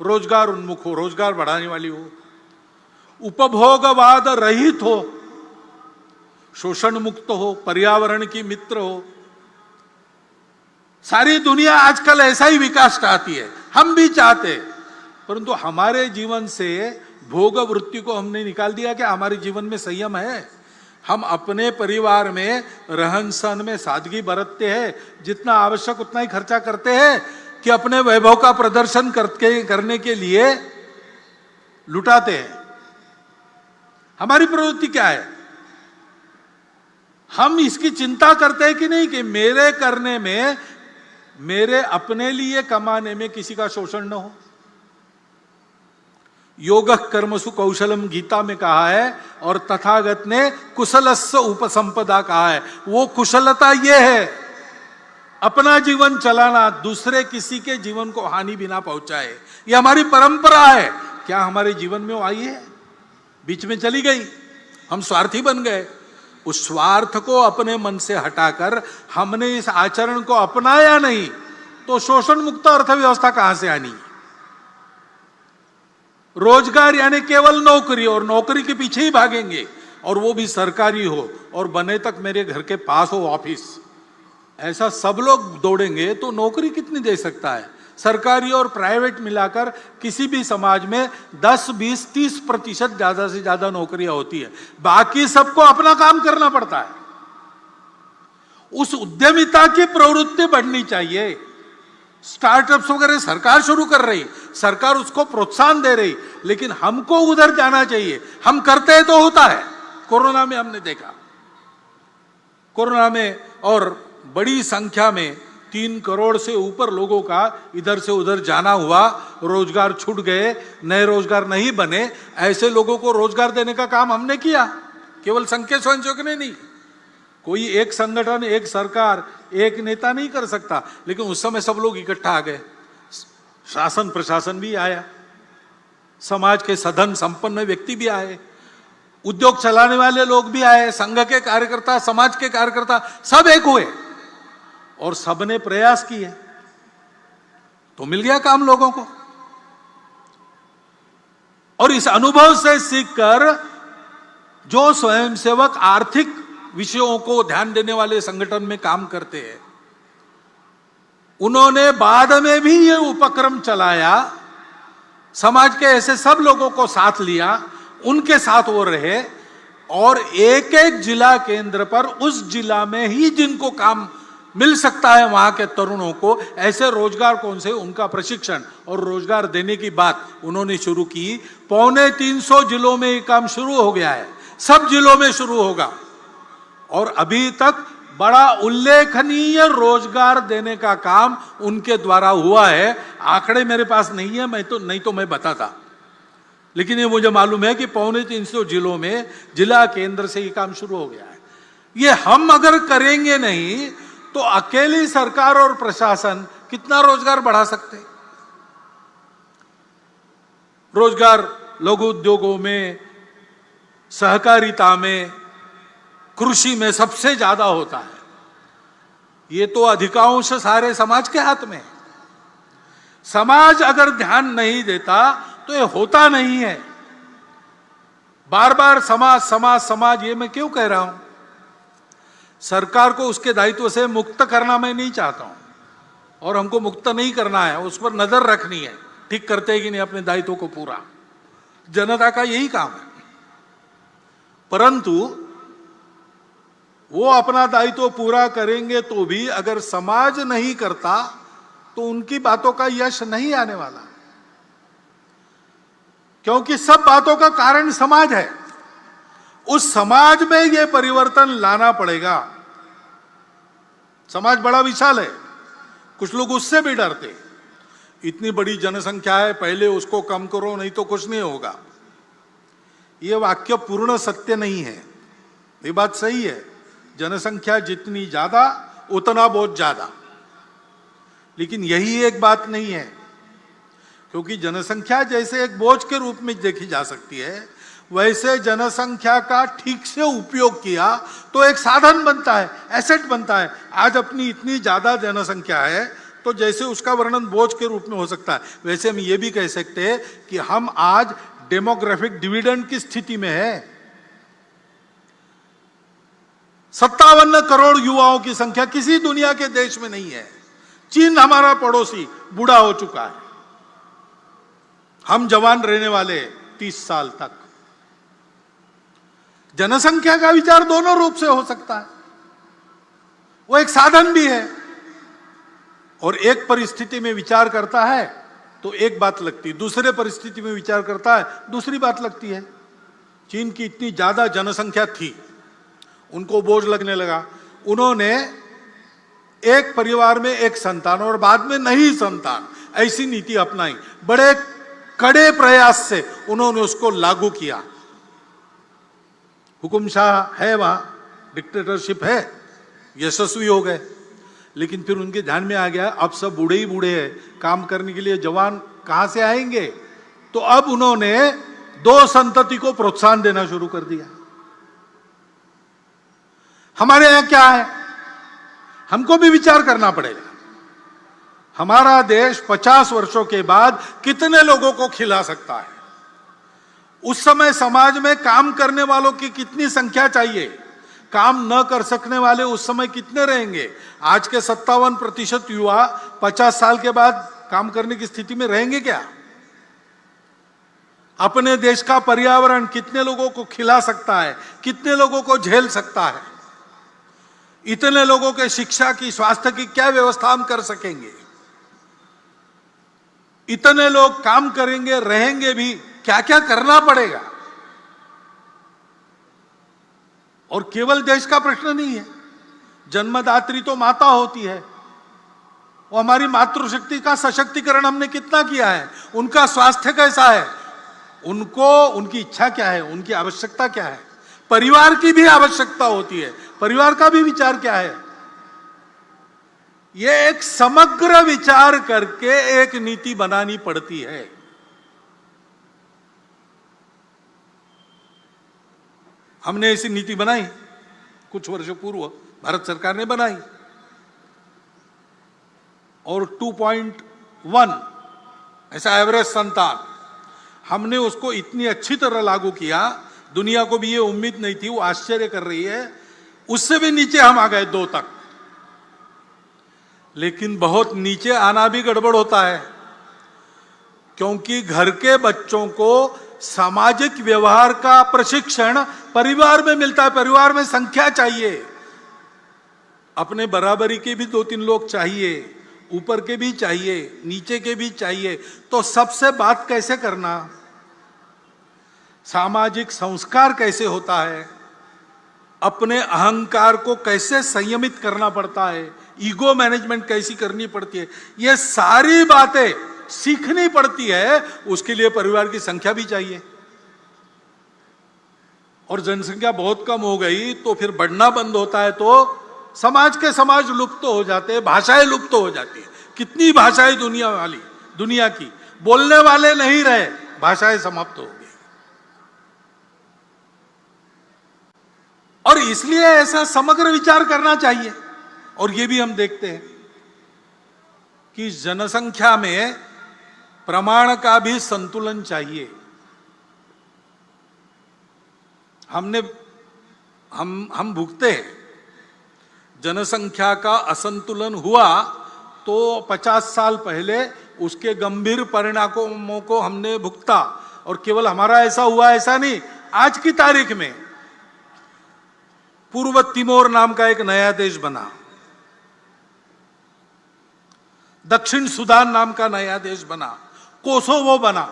रोजगार उन्मुख हो, रोजगार बढ़ाने वाली हो, उपभोगवाद रहित हो, शोषण मुक्त हो, पर्यावरण की मित्र हो। सारी दुनिया आजकल ऐसा ही विकास चाहती है, हम भी चाहते हैं, परंतु हमारे जीवन से भोग वृत्ति को हमने निकाल दिया कि हमारे जीवन में संयम है। हम अपने परिवार में रहन सहन में सादगी बरतते हैं, जितना आवश्यक उतना ही खर्चा करते हैं कि अपने वैभव का प्रदर्शन करने के लिए लुटाते हैं। हमारी प्रवृत्ति क्या है? हम इसकी चिंता करते हैं कि नहीं कि मेरे करने में, मेरे अपने लिए कमाने में किसी का शोषण न हो। योगः कर्मसु कौशलम गीता में कहा है, और तथागत ने कुशलस्य उपसंपदा कहा है। वो कुशलता ये है, अपना जीवन चलाना, दूसरे किसी के जीवन को हानि बिना पहुंचाए। ये हमारी परंपरा है। क्या हमारे जीवन में वो आई है? बीच में चली गई, हम स्वार्थी बन गए। उस स्वार्थ को अपने मन से हटाकर हमने इस आचरण को अपनाया नहीं, तो शोषण मुक्त अर्थव्यवस्था कहां से आनी? रोजगार यानी केवल नौकरी, और नौकरी के पीछे ही भागेंगे, और वो भी सरकारी हो, और बने तक मेरे घर के पास हो ऑफिस। ऐसा सब लोग दौड़ेंगे तो नौकरी कितनी दे सकता है? सरकारी और प्राइवेट मिलाकर किसी भी समाज में 10, 20, 30% ज्यादा से ज्यादा नौकरियां होती है। बाकी सबको अपना काम करना पड़ता है। उस उद्यमिता की प्रवृत्ति बढ़नी चाहिए। स्टार्टअप्स वगैरह सरकार शुरू कर रही, सरकार उसको प्रोत्साहन दे रही, लेकिन हमको उधर जाना चाहिए। हम करते हैं तो होता है। कोरोना में हमने देखा, कोरोना में और बड़ी संख्या में 3 करोड़ से ऊपर लोगों का इधर से उधर जाना हुआ, रोजगार छूट गए, नए रोजगार नहीं बने। ऐसे लोगों को रोजगार देने का काम हमने किया, केवल संघ के स्वयंसेवक ने नहीं। कोई एक संगठन, एक सरकार, एक नेता नहीं कर सकता, लेकिन उस समय सब लोग इकट्ठा आ गए। शासन प्रशासन भी आया, समाज के सधन संपन्न व्यक्ति भी आए, उद्योग चलाने वाले लोग भी आए, संघ के कार्यकर्ता, समाज के कार्यकर्ता, सब एक हुए और सबने प्रयास किए, तो मिल गया काम लोगों को। और इस अनुभव से सीखकर जो स्वयंसेवक आर्थिक विषयों को ध्यान देने वाले संगठन में काम करते हैं, उन्होंने बाद में भी ये उपक्रम चलाया। समाज के ऐसे सब लोगों को साथ लिया, उनके साथ वो रहे, और एक एक जिला केंद्र पर उस जिला में ही जिनको काम मिल सकता है वहां के तरुणों को ऐसे रोजगार कौन से, उनका प्रशिक्षण और रोजगार देने की बात उन्होंने शुरू की। 350 जिलों में ये काम शुरू हो गया है, सब जिलों में शुरू होगा, और अभी तक बड़ा उल्लेखनीय रोजगार देने का काम उनके द्वारा हुआ है। आंकड़े मेरे पास नहीं है, नहीं तो मैं बताता, लेकिन ये मुझे मालूम है कि 350 जिलों में जिला केंद्र से ये काम शुरू हो गया है। ये हम अगर करेंगे नहीं तो अकेली सरकार और प्रशासन कितना रोजगार बढ़ा सकते? रोजगार लघु उद्योगों में, सहकारिता में, कृषि में सबसे ज्यादा होता है। ये तो अधिकांश सारे समाज के हाथ में है। समाज अगर ध्यान नहीं देता तो ये होता नहीं है। बार बार समाज समाज समाज, ये मैं क्यों कह रहा हूं? सरकार को उसके दायित्व से मुक्त करना मैं नहीं चाहता हूं, और हमको मुक्त नहीं करना है, उस पर नजर रखनी है, ठीक करते हैं कि नहीं अपने दायित्व को पूरा। जनता का यही काम है। परंतु वो अपना दायित्व पूरा करेंगे तो भी अगर समाज नहीं करता तो उनकी बातों का यश नहीं आने वाला, क्योंकि सब बातों का कारण समाज है। उस समाज में यह परिवर्तन लाना पड़ेगा। समाज बड़ा विशाल है, कुछ लोग उससे भी डरते, इतनी बड़ी जनसंख्या है, पहले उसको कम करो नहीं तो कुछ नहीं होगा। यह वाक्य पूर्ण सत्य नहीं है। ये बात सही है, जनसंख्या जितनी ज्यादा उतना बहुत ज्यादा, लेकिन यही एक बात नहीं है, क्योंकि जनसंख्या जैसे एक बोझ के रूप में देखी जा सकती है, वैसे जनसंख्या का ठीक से उपयोग किया तो एक साधन बनता है, एसेट बनता है। आज अपनी इतनी ज्यादा जनसंख्या है तो जैसे उसका वर्णन बोझ के रूप में हो सकता है, वैसे हम ये भी कह सकते हैं कि हम आज डेमोग्राफिक डिविडेंड की स्थिति में है। 57 करोड़ युवाओं की संख्या किसी दुनिया के देश में नहीं है। चीन हमारा पड़ोसी बूढ़ा हो चुका है, हम जवान रहने वाले 30 साल तक। जनसंख्या का विचार दोनों रूप से हो सकता है, वो एक साधन भी है, और एक परिस्थिति में विचार करता है तो एक बात लगती है, दूसरे परिस्थिति में विचार करता है दूसरी बात लगती है। चीन की इतनी ज्यादा जनसंख्या थी, उनको बोझ लगने लगा, उन्होंने एक परिवार में एक संतान और बाद में नहीं संतान, ऐसी नीति अपनाई। बड़े कड़े प्रयास से उन्होंने उसको लागू किया। हुकुमशाह है वहां, डिक्टेटरशिप है, यशस्वी हो गए। लेकिन फिर उनके ध्यान में आ गया अब सब बूढ़े ही बूढ़े हैं, काम करने के लिए जवान कहां से आएंगे? तो अब उन्होंने 2 संतति को प्रोत्साहन देना शुरू कर दिया। हमारे यहां क्या है, हमको भी विचार करना पड़ेगा। हमारा देश 50 वर्षों के बाद कितने लोगों को खिला सकता है? उस समय समाज में काम करने वालों की कितनी संख्या चाहिए? काम न कर सकने वाले उस समय कितने रहेंगे? आज के 57% युवा 50 साल के बाद काम करने की स्थिति में रहेंगे क्या? अपने देश का पर्यावरण कितने लोगों को खिला सकता है, कितने लोगों को झेल सकता है? इतने लोगों के शिक्षा की, स्वास्थ्य की क्या व्यवस्था हम कर सकेंगे? इतने लोग काम करेंगे, रहेंगे भी, क्या क्या करना पड़ेगा? और केवल देश का प्रश्न नहीं है, जन्मदात्री तो माता होती है, वो हमारी मातृशक्ति का सशक्तिकरण हमने कितना किया है, उनका स्वास्थ्य कैसा है, उनको उनकी इच्छा क्या है, उनकी आवश्यकता क्या है, परिवार की भी आवश्यकता होती है, परिवार का भी विचार क्या है। यह एक समग्र विचार करके एक नीति बनानी पड़ती है। हमने ऐसी नीति बनाई कुछ वर्षों पूर्व, भारत सरकार ने बनाई, और 2.1 ऐसा एवरेज संतान, हमने उसको इतनी अच्छी तरह लागू किया, दुनिया को भी ये उम्मीद नहीं थी, वो आश्चर्य कर रही है। उससे भी नीचे हम आ गए 2 तक। लेकिन बहुत नीचे आना भी गड़बड़ होता है। क्योंकि घर के बच्चों को सामाजिक व्यवहार का प्रशिक्षण परिवार में मिलता है। परिवार में संख्या चाहिए, अपने बराबरी के भी 2-3 लोग चाहिए, ऊपर के भी चाहिए, नीचे के भी चाहिए। तो सबसे बात कैसे करना, सामाजिक संस्कार कैसे होता है, अपने अहंकार को कैसे संयमित करना पड़ता है, ईगो मैनेजमेंट कैसी करनी पड़ती है, ये सारी बातें सीखनी पड़ती है। उसके लिए परिवार की संख्या भी चाहिए। और जनसंख्या बहुत कम हो गई तो फिर बढ़ना बंद होता है, तो समाज के समाज लुप्त हो जाते हैं, भाषाएं लुप्त हो जाती है। कितनी भाषाएं दुनिया की बोलने वाले नहीं रहे, भाषाएं समाप्त हो गई। और इसलिए ऐसा समग्र विचार करना चाहिए। और ये भी हम देखते हैं कि जनसंख्या में प्रमाण का भी संतुलन चाहिए। हम भुगते हैं, जनसंख्या का असंतुलन हुआ तो 50 साल पहले उसके गंभीर परिणामों को हमने भुगता। और केवल हमारा ऐसा हुआ ऐसा नहीं, आज की तारीख में पूर्व तिमोर नाम का एक नया देश बना, दक्षिण सूडान नाम का नया देश बना, कोसोवो बना।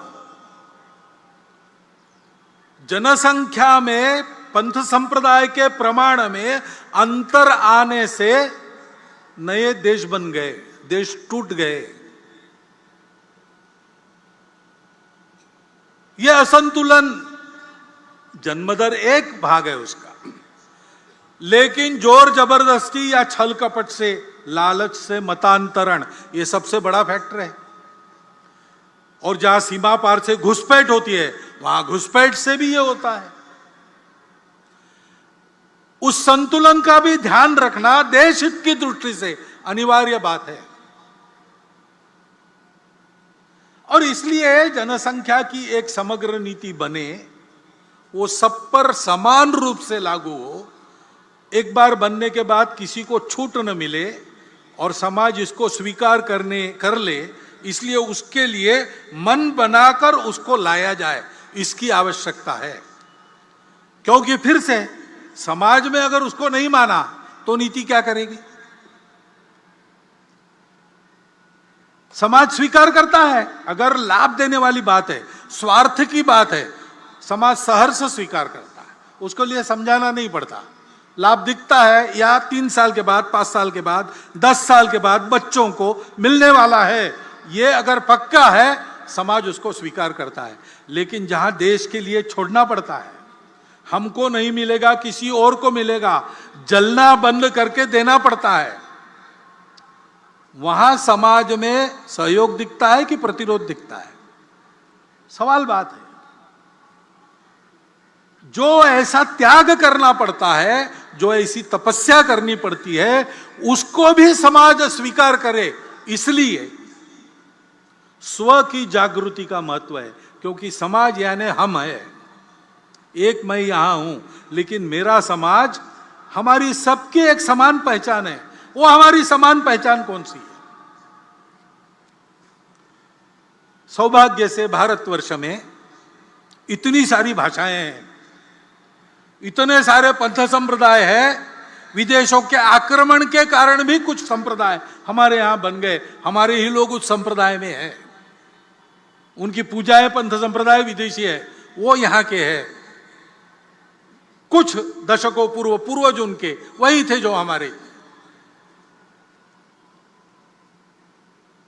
जनसंख्या में पंथ संप्रदाय के प्रमाण में अंतर आने से नए देश बन गए, देश टूट गए। यह असंतुलन जन्मदर एक भाग है उसका, लेकिन जोर जबरदस्ती या छल कपट से, लालच से मतांतरण, यह सबसे बड़ा फैक्टर है। और जहां सीमा पार से घुसपैठ होती है, वहां घुसपैठ से भी यह होता है। उस संतुलन का भी ध्यान रखना देश हित की दृष्टि से अनिवार्य बात है। और इसलिए जनसंख्या की एक समग्र नीति बने, वो सब पर समान रूप से लागू हो। एक बार बनने के बाद किसी को छूट न मिले और समाज इसको स्वीकार कर ले, इसलिए उसके लिए मन बनाकर उसको लाया जाए, इसकी आवश्यकता है। क्योंकि फिर से समाज में अगर उसको नहीं माना तो नीति क्या करेगी? समाज स्वीकार करता है, अगर लाभ देने वाली बात है, स्वार्थ की बात है, समाज सहर्ष स्वीकार करता है, उसको लिए समझाना नहीं पड़ता। लाभ दिखता है या 3 साल के बाद, 5 साल के बाद, 10 साल के बाद बच्चों को मिलने वाला है, ये अगर पक्का है, समाज उसको स्वीकार करता है। लेकिन जहां देश के लिए छोड़ना पड़ता है, हमको नहीं मिलेगा किसी और को मिलेगा, जलना बंद करके देना पड़ता है, वहां समाज में सहयोग दिखता है कि प्रतिरोध दिखता है? सवाल बात है। जो ऐसा त्याग करना पड़ता है, जो ऐसी तपस्या करनी पड़ती है, उसको भी समाज स्वीकार करे। इसलिए स्व की जागृति का महत्व है, क्योंकि समाज यानी हम है। एक मैं यहां हूं, लेकिन मेरा समाज, हमारी सबकी एक समान पहचान है। वो हमारी समान पहचान कौन सी है? सौभाग्य से भारतवर्ष में इतनी सारी भाषाएं हैं, इतने सारे पंथ संप्रदाय हैं। विदेशों के आक्रमण के कारण भी कुछ संप्रदाय हमारे यहां बन गए, हमारे ही लोग उस संप्रदाय में हैं। उनकी पूजाएं पंथ संप्रदाय विदेशी है, वो यहां के हैं। कुछ दशकों पूर्वज उनके वही थे जो हमारे।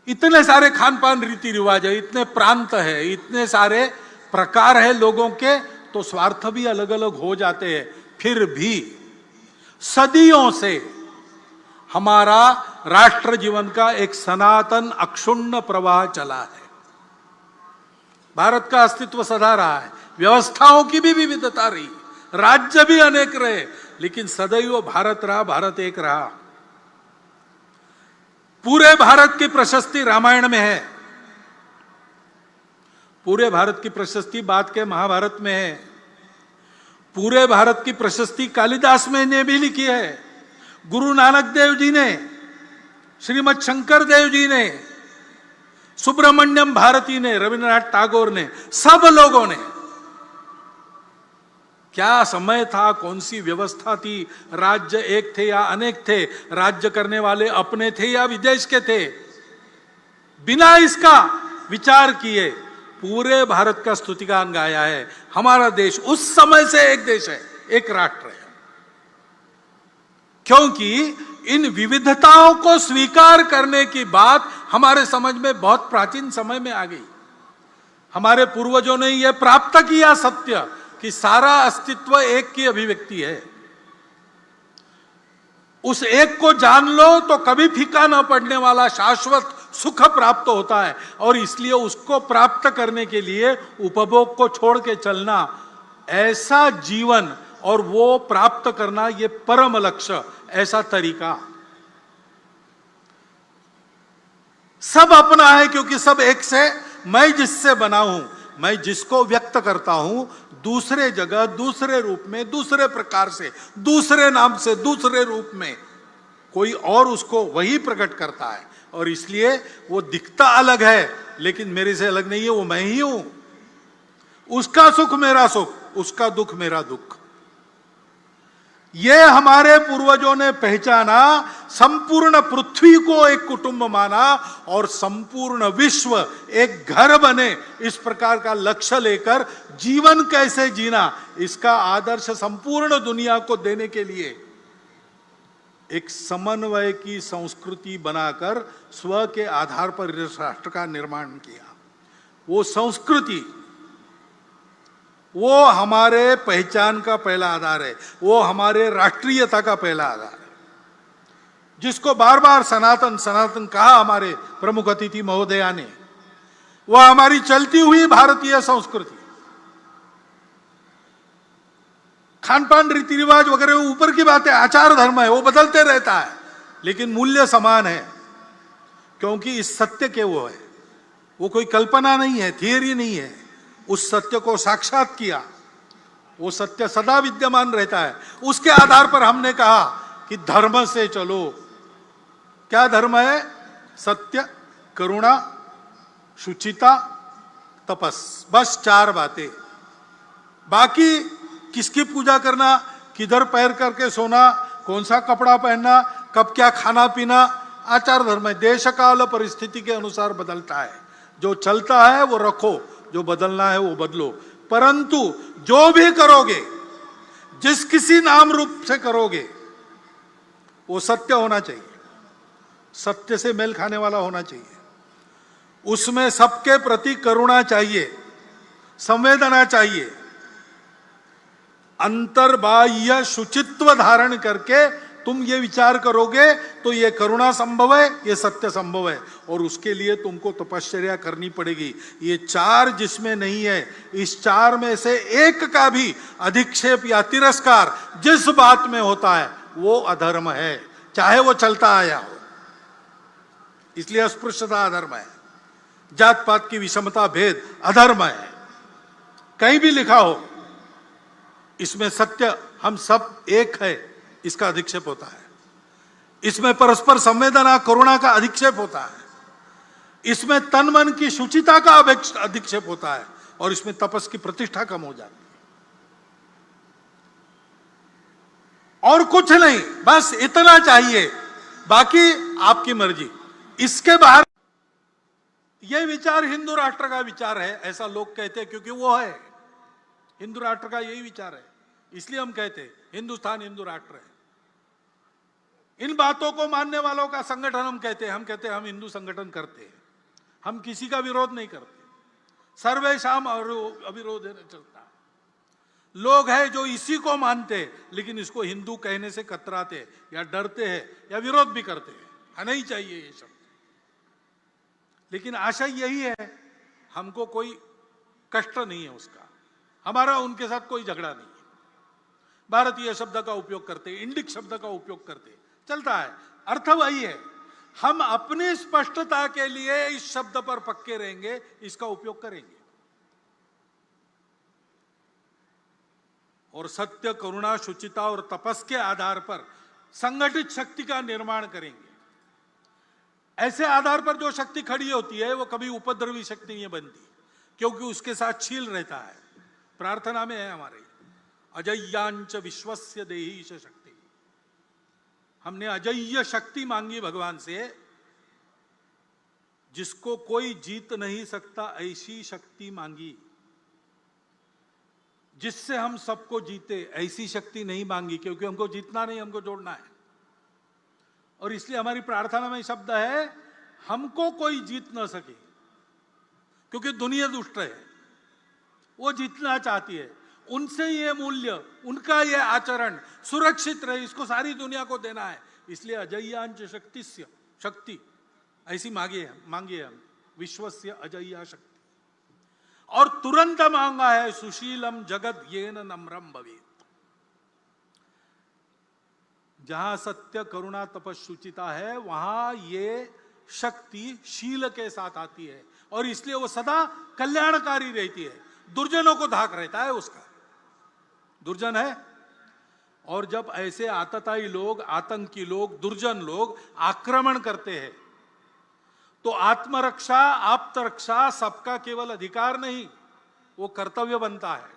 इतने सारे खान पान रीति रिवाज है, इतने प्रांत है, इतने सारे प्रकार है लोगों के, तो स्वार्थ भी अलग अलग हो जाते हैं। फिर भी सदियों से हमारा राष्ट्र जीवन का एक सनातन अक्षुण्ण प्रवाह चला है। भारत का अस्तित्व सदा रहा है, व्यवस्थाओं की भी विविधता रही, राज्य भी अनेक रहे, लेकिन सदैव भारत रहा, भारत एक रहा। पूरे भारत की प्रशस्ति रामायण में है, पूरे भारत की प्रशस्ति बाद के महाभारत में है, पूरे भारत की प्रशस्ति कालिदास में ने भी लिखी है, गुरु नानक देव जी ने, श्रीमद शंकर देव जी ने, सुब्रमण्यम भारती ने, रविन्द्रनाथ टैगोर ने, सब लोगों ने, क्या समय था, कौन सी व्यवस्था थी, राज्य एक थे या अनेक थे, राज्य करने वाले अपने थे या विदेश के थे, बिना इसका विचार किए पूरे भारत का स्तुतिगान गाया है। हमारा देश उस समय से एक देश है, एक राष्ट्र है, क्योंकि इन विविधताओं को स्वीकार करने की बात हमारे समझ में बहुत प्राचीन समय में आ गई। हमारे पूर्वजों ने यह प्राप्त किया सत्य कि सारा अस्तित्व एक की अभिव्यक्ति है। उस एक को जान लो तो कभी फीका न पड़ने वाला शाश्वत सुख प्राप्त होता है, और इसलिए उसको प्राप्त करने के लिए उपभोग को छोड़ के चलना, ऐसा जीवन और वो प्राप्त करना, ये परम लक्ष्य, ऐसा तरीका सब अपना है, क्योंकि सब एक से, मैं जिससे बना हूं, मैं जिसको व्यक्त करता हूं, दूसरे जगह, दूसरे रूप में, दूसरे प्रकार से, दूसरे नाम से, दूसरे रूप में कोई और उसको वही प्रकट करता है, और इसलिए वो दिखता अलग है लेकिन मेरे से अलग नहीं है, वो मैं ही हूं। उसका सुख मेरा सुख, उसका दुख मेरा दुख। ये हमारे पूर्वजों ने पहचाना, संपूर्ण पृथ्वी को एक कुटुंब माना और संपूर्ण विश्व एक घर बने, इस प्रकार का लक्ष्य लेकर जीवन कैसे जीना, इसका आदर्श संपूर्ण दुनिया को देने के लिए एक समन्वय की संस्कृति बनाकर स्व के आधार पर इस राष्ट्र का निर्माण किया। वो संस्कृति, वो हमारे पहचान का पहला आधार है, वो हमारे राष्ट्रीयता का पहला आधार है, जिसको बार बार सनातन सनातन कहा हमारे प्रमुख अतिथि महोदया ने। वह हमारी चलती हुई भारतीय संस्कृति, खान पान, रीति रिवाज वगैरह ऊपर की बात है, आचार धर्म है, वो बदलते रहता है, लेकिन मूल्य समान है, क्योंकि इस सत्य के वो है, वो कोई कल्पना नहीं है, थियरी नहीं है, उस सत्य को साक्षात किया, वो सत्य सदा विद्यमान रहता है। उसके आधार पर हमने कहा कि धर्म से चलो। क्या धर्म है? सत्य, करुणा, शुचिता, तपस, बस 4 बातें। बाकी किसकी पूजा करना, किधर पैर करके सोना, कौन सा कपड़ा पहनना, कब क्या खाना पीना, आचार धर्म है, देश काल परिस्थिति के अनुसार बदलता है। जो चलता है वो रखो, जो बदलना है वो बदलो, परंतु जो भी करोगे, जिस किसी नाम रूप से करोगे, वो सत्य होना चाहिए, सत्य से मेल खाने वाला होना चाहिए, उसमें सबके प्रति करुणा चाहिए, संवेदना चाहिए, अंतर्बाह्य शुचित्व धारण करके तुम ये विचार करोगे तो ये करुणा संभव है, ये सत्य संभव है, और उसके लिए तुमको तपश्चर्या करनी पड़ेगी। ये 4 जिसमें नहीं है, इस 4 में से एक का भी अधिक्षेप या तिरस्कार जिस बात में होता है वो अधर्म है, चाहे वो चलता आया हो। इसलिए अस्पृश्यता अधर्म है, जात पात की विषमता भेद अधर्म है, कहीं भी लिखा हो। इसमें सत्य हम सब एक है, इसका अधिक्षेप होता है। इसमें परस्पर संवेदना करुणा का अधिक्षेप होता है। इसमें तन मन की शुचिता का अधिक्षेप होता है, और इसमें तपस की प्रतिष्ठा कम हो जाती है। और कुछ नहीं, बस इतना चाहिए, बाकी आपकी मर्जी। इसके बाहर यह विचार हिंदू राष्ट्र का विचार है, ऐसा लोग कहते हैं, क्योंकि वो है हिंदू राष्ट्र का यही विचार है, इसलिए हम कहते हैं हिंदुस्तान हिंदू राष्ट्र है। इन बातों को मानने वालों का संगठन हम कहते हैं, हम हिंदू संगठन करते हैं, हम किसी का विरोध नहीं करते, सर्वेशाम और अविरोध चलता है। लोग हैं जो इसी को मानते लेकिन इसको हिंदू कहने से कतराते या डरते हैं या विरोध भी करते हैं, नहीं चाहिए ये शब्द। लेकिन आशय यही है, हमको कोई कष्ट नहीं है उसका, हमारा उनके साथ कोई झगड़ा नहीं है। भारतीय शब्द का उपयोग करते, इंडिक शब्द का उपयोग करते, चलता है, अर्थ वही है। हम अपनी स्पष्टता के लिए इस शब्द पर पक्के रहेंगे, इसका उपयोग करेंगे, और सत्य, करुणा, शुचिता और तपस के आधार पर संगठित शक्ति का निर्माण करेंगे। ऐसे आधार पर जो शक्ति खड़ी होती है वो कभी उपद्रवी शक्ति नहीं बनती, क्योंकि उसके साथ शील रहता है। प्रार्थना में है हमारे, अजय्यांच विश्वस्य देहीश शक्ति। हमने अजय्य शक्ति मांगी भगवान से, जिसको कोई जीत नहीं सकता ऐसी शक्ति मांगी, जिससे हम सबको जीते ऐसी शक्ति नहीं मांगी, क्योंकि हमको जीतना नहीं, हमको जोड़ना है। और इसलिए हमारी प्रार्थना में शब्द है, हमको कोई जीत ना सके, क्योंकि दुनिया दुष्ट है, वो जीतना चाहती है। उनसे ये मूल्य, उनका ये आचरण सुरक्षित रहे, इसको सारी दुनिया को देना है। इसलिए अजय्यांच शक्ति ऐसी मांगे हम, विश्वस्य अजय्या शक्ति। और तुरंत मांगा है, सुशीलम जगत येन नम्रम भवेत्। जहां सत्य करुणा तपस्सुचिता है, वहां ये शक्ति शील के साथ आती है, और इसलिए वो सदा कल्याणकारी रहती है। दुर्जनों को धाक रहता है उसका, दुर्जन है। और जब ऐसे आतताई लोग, आतंकी लोग, दुर्जन लोग आक्रमण करते हैं, तो आत्मरक्षा, आप्तरक्षा सबका केवल अधिकार नहीं, वो कर्तव्य बनता है।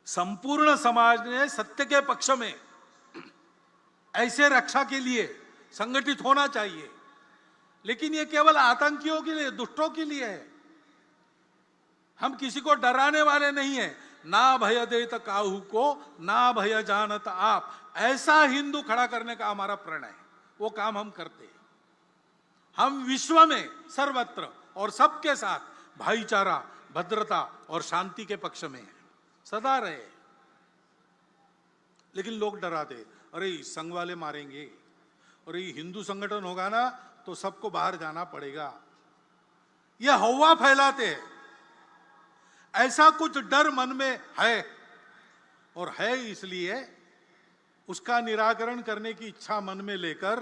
संपूर्ण समाज ने सत्य के पक्ष में ऐसे रक्षा के लिए संगठित होना चाहिए। लेकिन ये केवल आतंकियों के लिए, दुष्टों के लिए है। हम किसी को डराने वाले नहीं है। ना भय देत काहू को, ना भय जानत आप, ऐसा हिंदू खड़ा करने का हमारा प्रण है। वो काम हम करते हैं। हम विश्व में सर्वत्र और सबके साथ भाईचारा, भद्रता और शांति के पक्ष में हैं, सदा रहे। लेकिन लोग डराते, अरे संघ वाले मारेंगे, और ये हिंदू संगठन होगा ना तो सबको बाहर जाना पड़ेगा। ये हवा फैलाते हैं। ऐसा कुछ डर मन में है, और है इसलिए उसका निराकरण करने की इच्छा मन में लेकर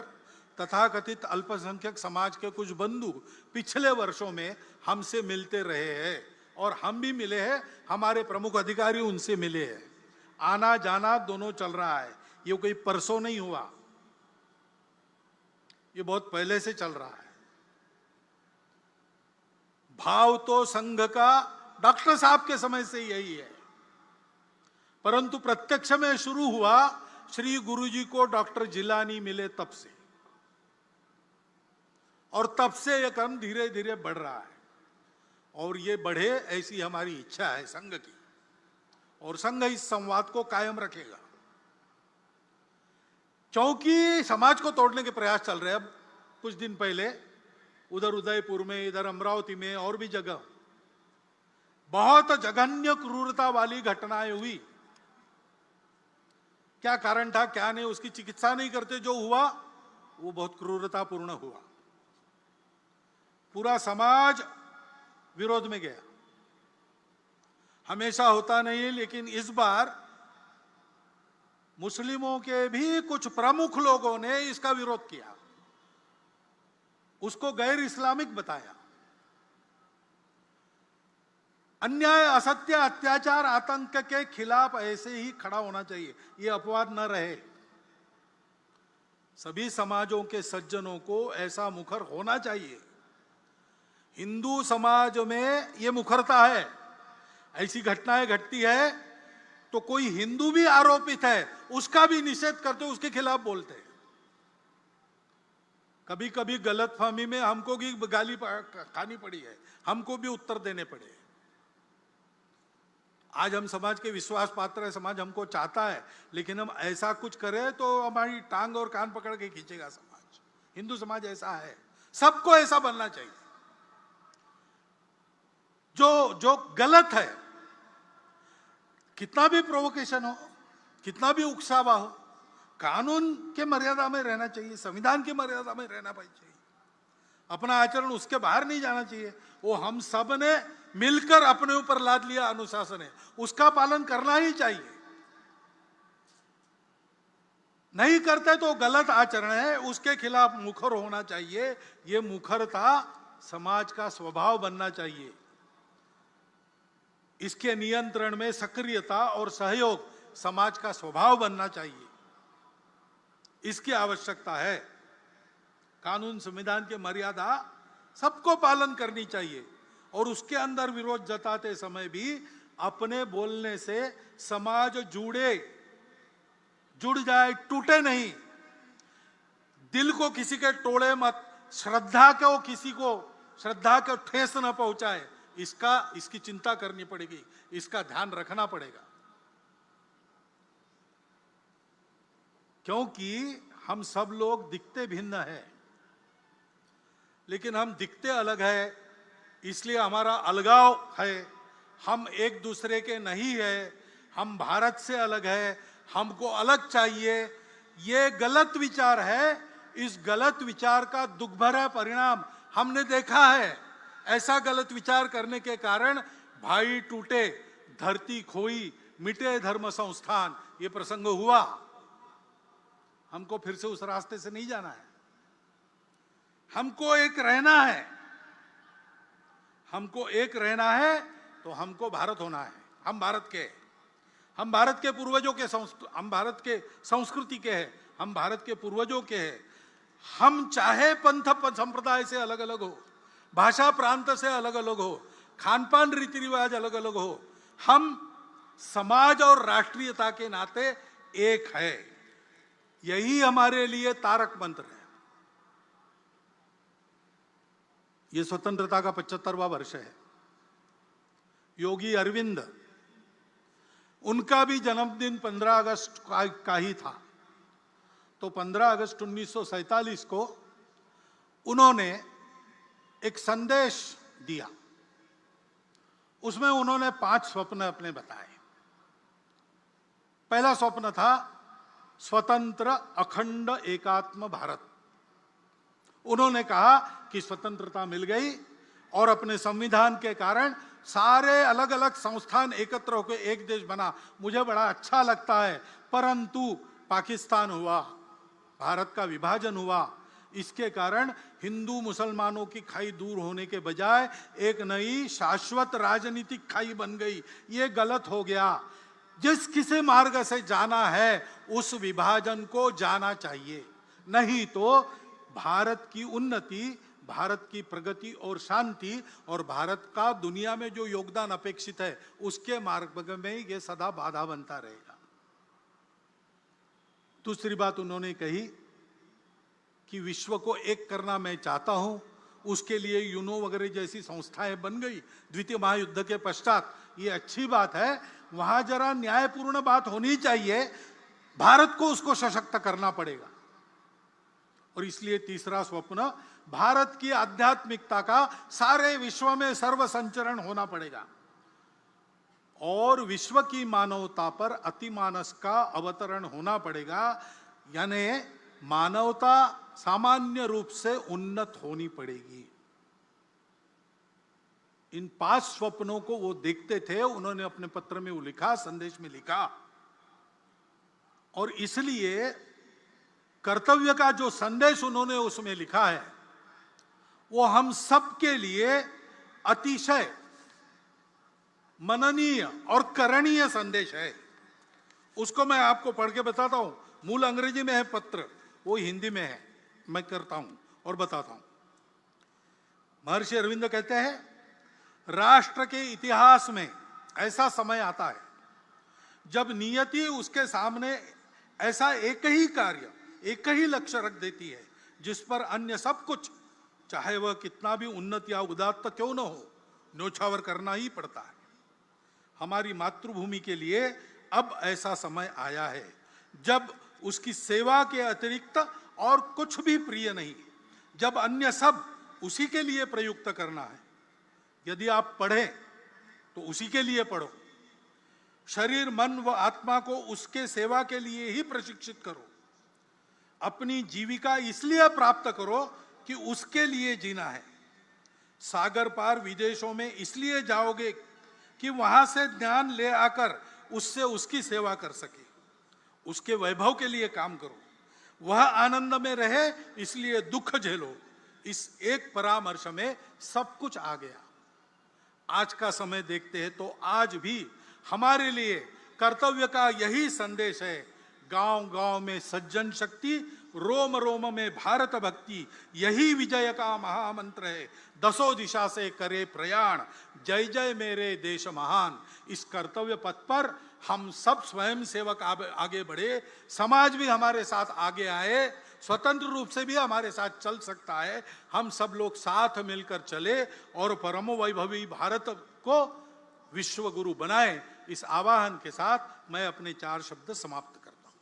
तथाकथित अल्पसंख्यक समाज के कुछ बंधु पिछले वर्षों में हमसे मिलते रहे हैं, और हम भी मिले हैं। हमारे प्रमुख अधिकारी उनसे मिले हैं। आना जाना दोनों चल रहा है। ये कोई परसों नहीं हुआ, ये बहुत पहले से चल रहा है। भाव तो संघ का डॉक्टर साहब के समय से यही है, परंतु प्रत्यक्ष में शुरू हुआ श्री गुरुजी को डॉक्टर जिलानी मिले तब से, और तब से यह क्रम धीरे धीरे बढ़ रहा है। और ये बढ़े ऐसी हमारी इच्छा है संघ की, और संघ इस संवाद को कायम रखेगा। क्योंकि समाज को तोड़ने के प्रयास चल रहे हैं। अब कुछ दिन पहले उधर उदयपुर में, इधर अमरावती में और भी जगह बहुत जघन्य क्रूरता वाली घटनाएं हुई। क्या कारण था, क्या नहीं, उसकी चिकित्सा नहीं करते। जो हुआ वो बहुत क्रूरतापूर्ण हुआ। पूरा समाज विरोध में गया। हमेशा होता नहीं है, लेकिन इस बार मुस्लिमों के भी कुछ प्रमुख लोगों ने इसका विरोध किया, उसको गैर इस्लामिक बताया। अन्याय, असत्य, अत्याचार, आतंक के खिलाफ ऐसे ही खड़ा होना चाहिए, ये अपवाद न रहे। सभी समाजों के सज्जनों को ऐसा मुखर होना चाहिए। हिंदू समाज में ये मुखरता है। ऐसी घटनाएं घटती है तो कोई हिंदू भी आरोपित है, उसका भी निषेध करते, उसके खिलाफ बोलते हैं। कभी कभी गलतफहमी में हमको भी गाली खानी पड़ी है, हमको भी उत्तर देने पड़े। आज हम समाज के विश्वास पात्र है, समाज हमको चाहता है, लेकिन हम ऐसा कुछ करें तो हमारी टांग और कान पकड़ के खींचेगा समाज। हिंदू समाज ऐसा है, सबको ऐसा बनना चाहिए। जो गलत है, कितना भी प्रोवोकेशन हो, कितना भी उकसावा हो, कानून के मर्यादा में रहना चाहिए, संविधान की मर्यादा में रहना चाहिए। अपना आचरण उसके बाहर नहीं जाना चाहिए। वो हम सब ने मिलकर अपने ऊपर लाद लिया अनुशासन है, उसका पालन करना ही चाहिए। नहीं करते तो गलत आचरण है, उसके खिलाफ मुखर होना चाहिए। ये मुखरता समाज का स्वभाव बनना चाहिए। इसके नियंत्रण में सक्रियता और सहयोग समाज का स्वभाव बनना चाहिए। इसकी आवश्यकता है। कानून संविधान की मर्यादा सबको पालन करनी चाहिए, और उसके अंदर विरोध जताते समय भी अपने बोलने से समाज जुड़ जाए, टूटे नहीं। दिल को किसी के तोड़े मत, श्रद्धा को ठेस न पहुंचाए, इसकी चिंता करनी पड़ेगी, इसका ध्यान रखना पड़ेगा। क्योंकि हम सब लोग दिखते भिन्न है, लेकिन हम दिखते अलग है, इसलिए हमारा अलगाव है। हम एक दूसरे के नहीं है, हम भारत से अलग है, हमको अलग चाहिए। ये गलत विचार है। इस गलत विचार का दुख भरा परिणाम हमने देखा है। ऐसा गलत विचार करने के कारण भाई टूटे, धरती खोई, मिटे धर्म संस्थान, ये प्रसंग हुआ। हमको फिर से उस रास्ते से नहीं जाना है। हमको एक रहना है, तो हमको भारत होना है। हम भारत के पूर्वजों के हम भारत के संस्कृति के हैं, हम भारत के पूर्वजों के हैं। हम चाहे पंथ संप्रदाय से अलग अलग हो, भाषा प्रांत से अलग अलग हो, खान पान रीति रिवाज अलग अलग हो, हम समाज और राष्ट्रीयता के नाते एक है। यही हमारे लिए तारक मंत्र है। ये स्वतंत्रता का 75वां वर्ष है। योगी अरविंद, उनका भी जन्मदिन 15 अगस्त का ही था। तो 15 अगस्त 1947 को उन्होंने एक संदेश दिया। उसमें उन्होंने 5 स्वप्न अपने बताए। पहला स्वप्न था स्वतंत्र अखंड एकात्म भारत। उन्होंने कहा कि स्वतंत्रता मिल गई और अपने संविधान के कारण सारे अलग अलग संस्थान एकत्र होकर एक देश बना, मुझे बड़ा अच्छा लगता है। परंतु पाकिस्तान हुआ, भारत का विभाजन हुआ, इसके कारण हिंदू मुसलमानों की खाई दूर होने के बजाय एक नई शाश्वत राजनीतिक खाई बन गई। ये गलत हो गया। जिस किसी मार्ग से जाना है उस विभाजन को जाना चाहिए, नहीं तो भारत की उन्नति, भारत की प्रगति और शांति और भारत का दुनिया में जो योगदान अपेक्षित है उसके मार्ग में ये सदा बाधा बनता रहेगा। दूसरी बात उन्होंने कही कि विश्व को एक करना मैं चाहता हूं, उसके लिए यूनो वगैरह जैसी संस्थाएं बन गई द्वितीय महायुद्ध के पश्चात। ये अच्छी बात है, वहां जरा न्यायपूर्ण बात होनी चाहिए। भारत को उसको सशक्त करना पड़ेगा। और इसलिए तीसरा स्वप्न, भारत की आध्यात्मिकता का सारे विश्व में सर्व संचरण होना पड़ेगा और विश्व की मानवता पर अतिमानस का अवतरण होना पड़ेगा। यानी मानवता सामान्य रूप से उन्नत होनी पड़ेगी। इन 5 स्वप्नों को वो देखते थे। उन्होंने अपने पत्र में वो लिखा, संदेश में लिखा। और इसलिए कर्तव्य का जो संदेश उन्होंने उसमें लिखा है वो हम सबके लिए अतिशय मननीय और करणीय संदेश है। उसको मैं आपको पढ़ के बताता हूं। मूल अंग्रेजी में है पत्र, वो हिंदी में है, मैं करता हूं और बताता हूं। महर्षि अरविंद कहते हैं, राष्ट्र के इतिहास में ऐसा समय आता है जब नियति उसके सामने ऐसा एक ही कार्य, एक ही लक्ष्य रख देती है जिस पर अन्य सब कुछ, चाहे वह कितना भी उन्नत या उदात्त क्यों न हो, न्योछावर करना ही पड़ता है। हमारी मातृभूमि के लिए अब ऐसा समय आया है जब उसकी सेवा के अतिरिक्त और कुछ भी प्रिय नहीं, जब अन्य सब उसी के लिए प्रयुक्त करना है। यदि आप पढ़ें तो उसी के लिए पढ़ो। शरीर, मन व आत्मा को उसके सेवा के लिए ही प्रशिक्षित करो। अपनी जीविका इसलिए प्राप्त करो कि उसके लिए जीना है। सागर पार विदेशों में इसलिए जाओगे कि वहां से ज्ञान ले आकर उससे उसकी सेवा कर सके। उसके वैभव के लिए काम करो। वह आनंद में रहे इसलिए दुख झेलो। इस एक परामर्श में सब कुछ आ गया। आज का समय देखते हैं तो आज भी हमारे लिए कर्तव्य का यही संदेश है। गांव गांव में सज्जन शक्ति रोम रोम में भारत भक्ति, यही विजय का महामंत्र है। दसों दिशा से करे प्रयाण, जय जय मेरे देश महान। इस कर्तव्य पथ पर हम सब स्वयं सेवक आगे बढ़े, समाज भी हमारे साथ आगे आए, स्वतंत्र रूप से भी हमारे साथ चल सकता है। हम सब लोग साथ मिलकर चले और परम वैभवी भारत को विश्व गुरु बनाए। इस आवाहन के साथ मैं अपने 4 शब्द समाप्त करता हूं।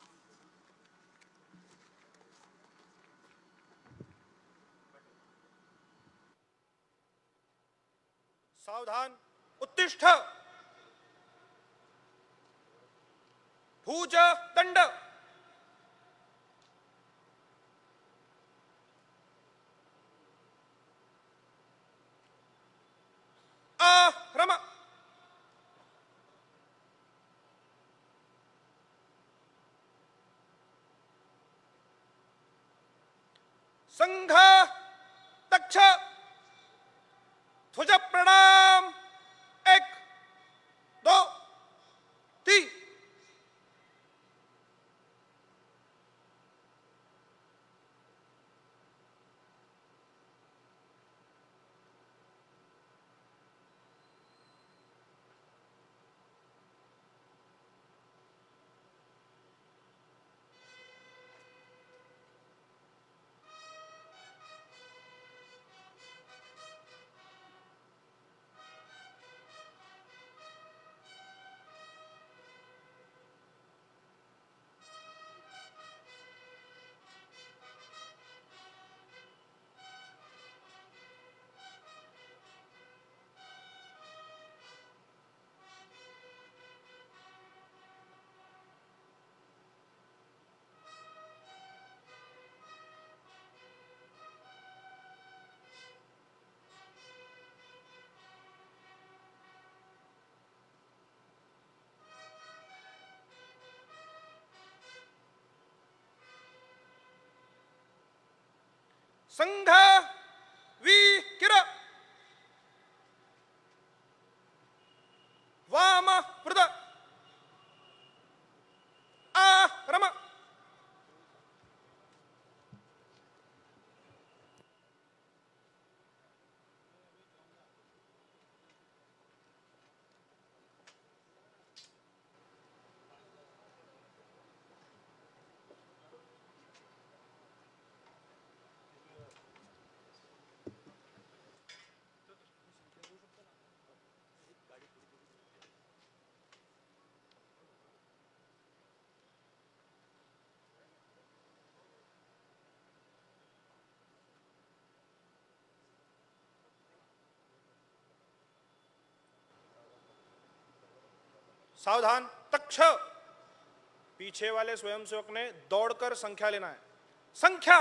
सावधान, उत्तिष्ठ, भुज दंड, आक्रम, संघ तक्ष, ध्वज प्रणाम, 1 2 3। संघ वीकिर, वाम वृद, आक्रम। सावधान, तक्ष, पीछे वाले स्वयंसेवक ने दौड़कर संख्या लेना है। संख्या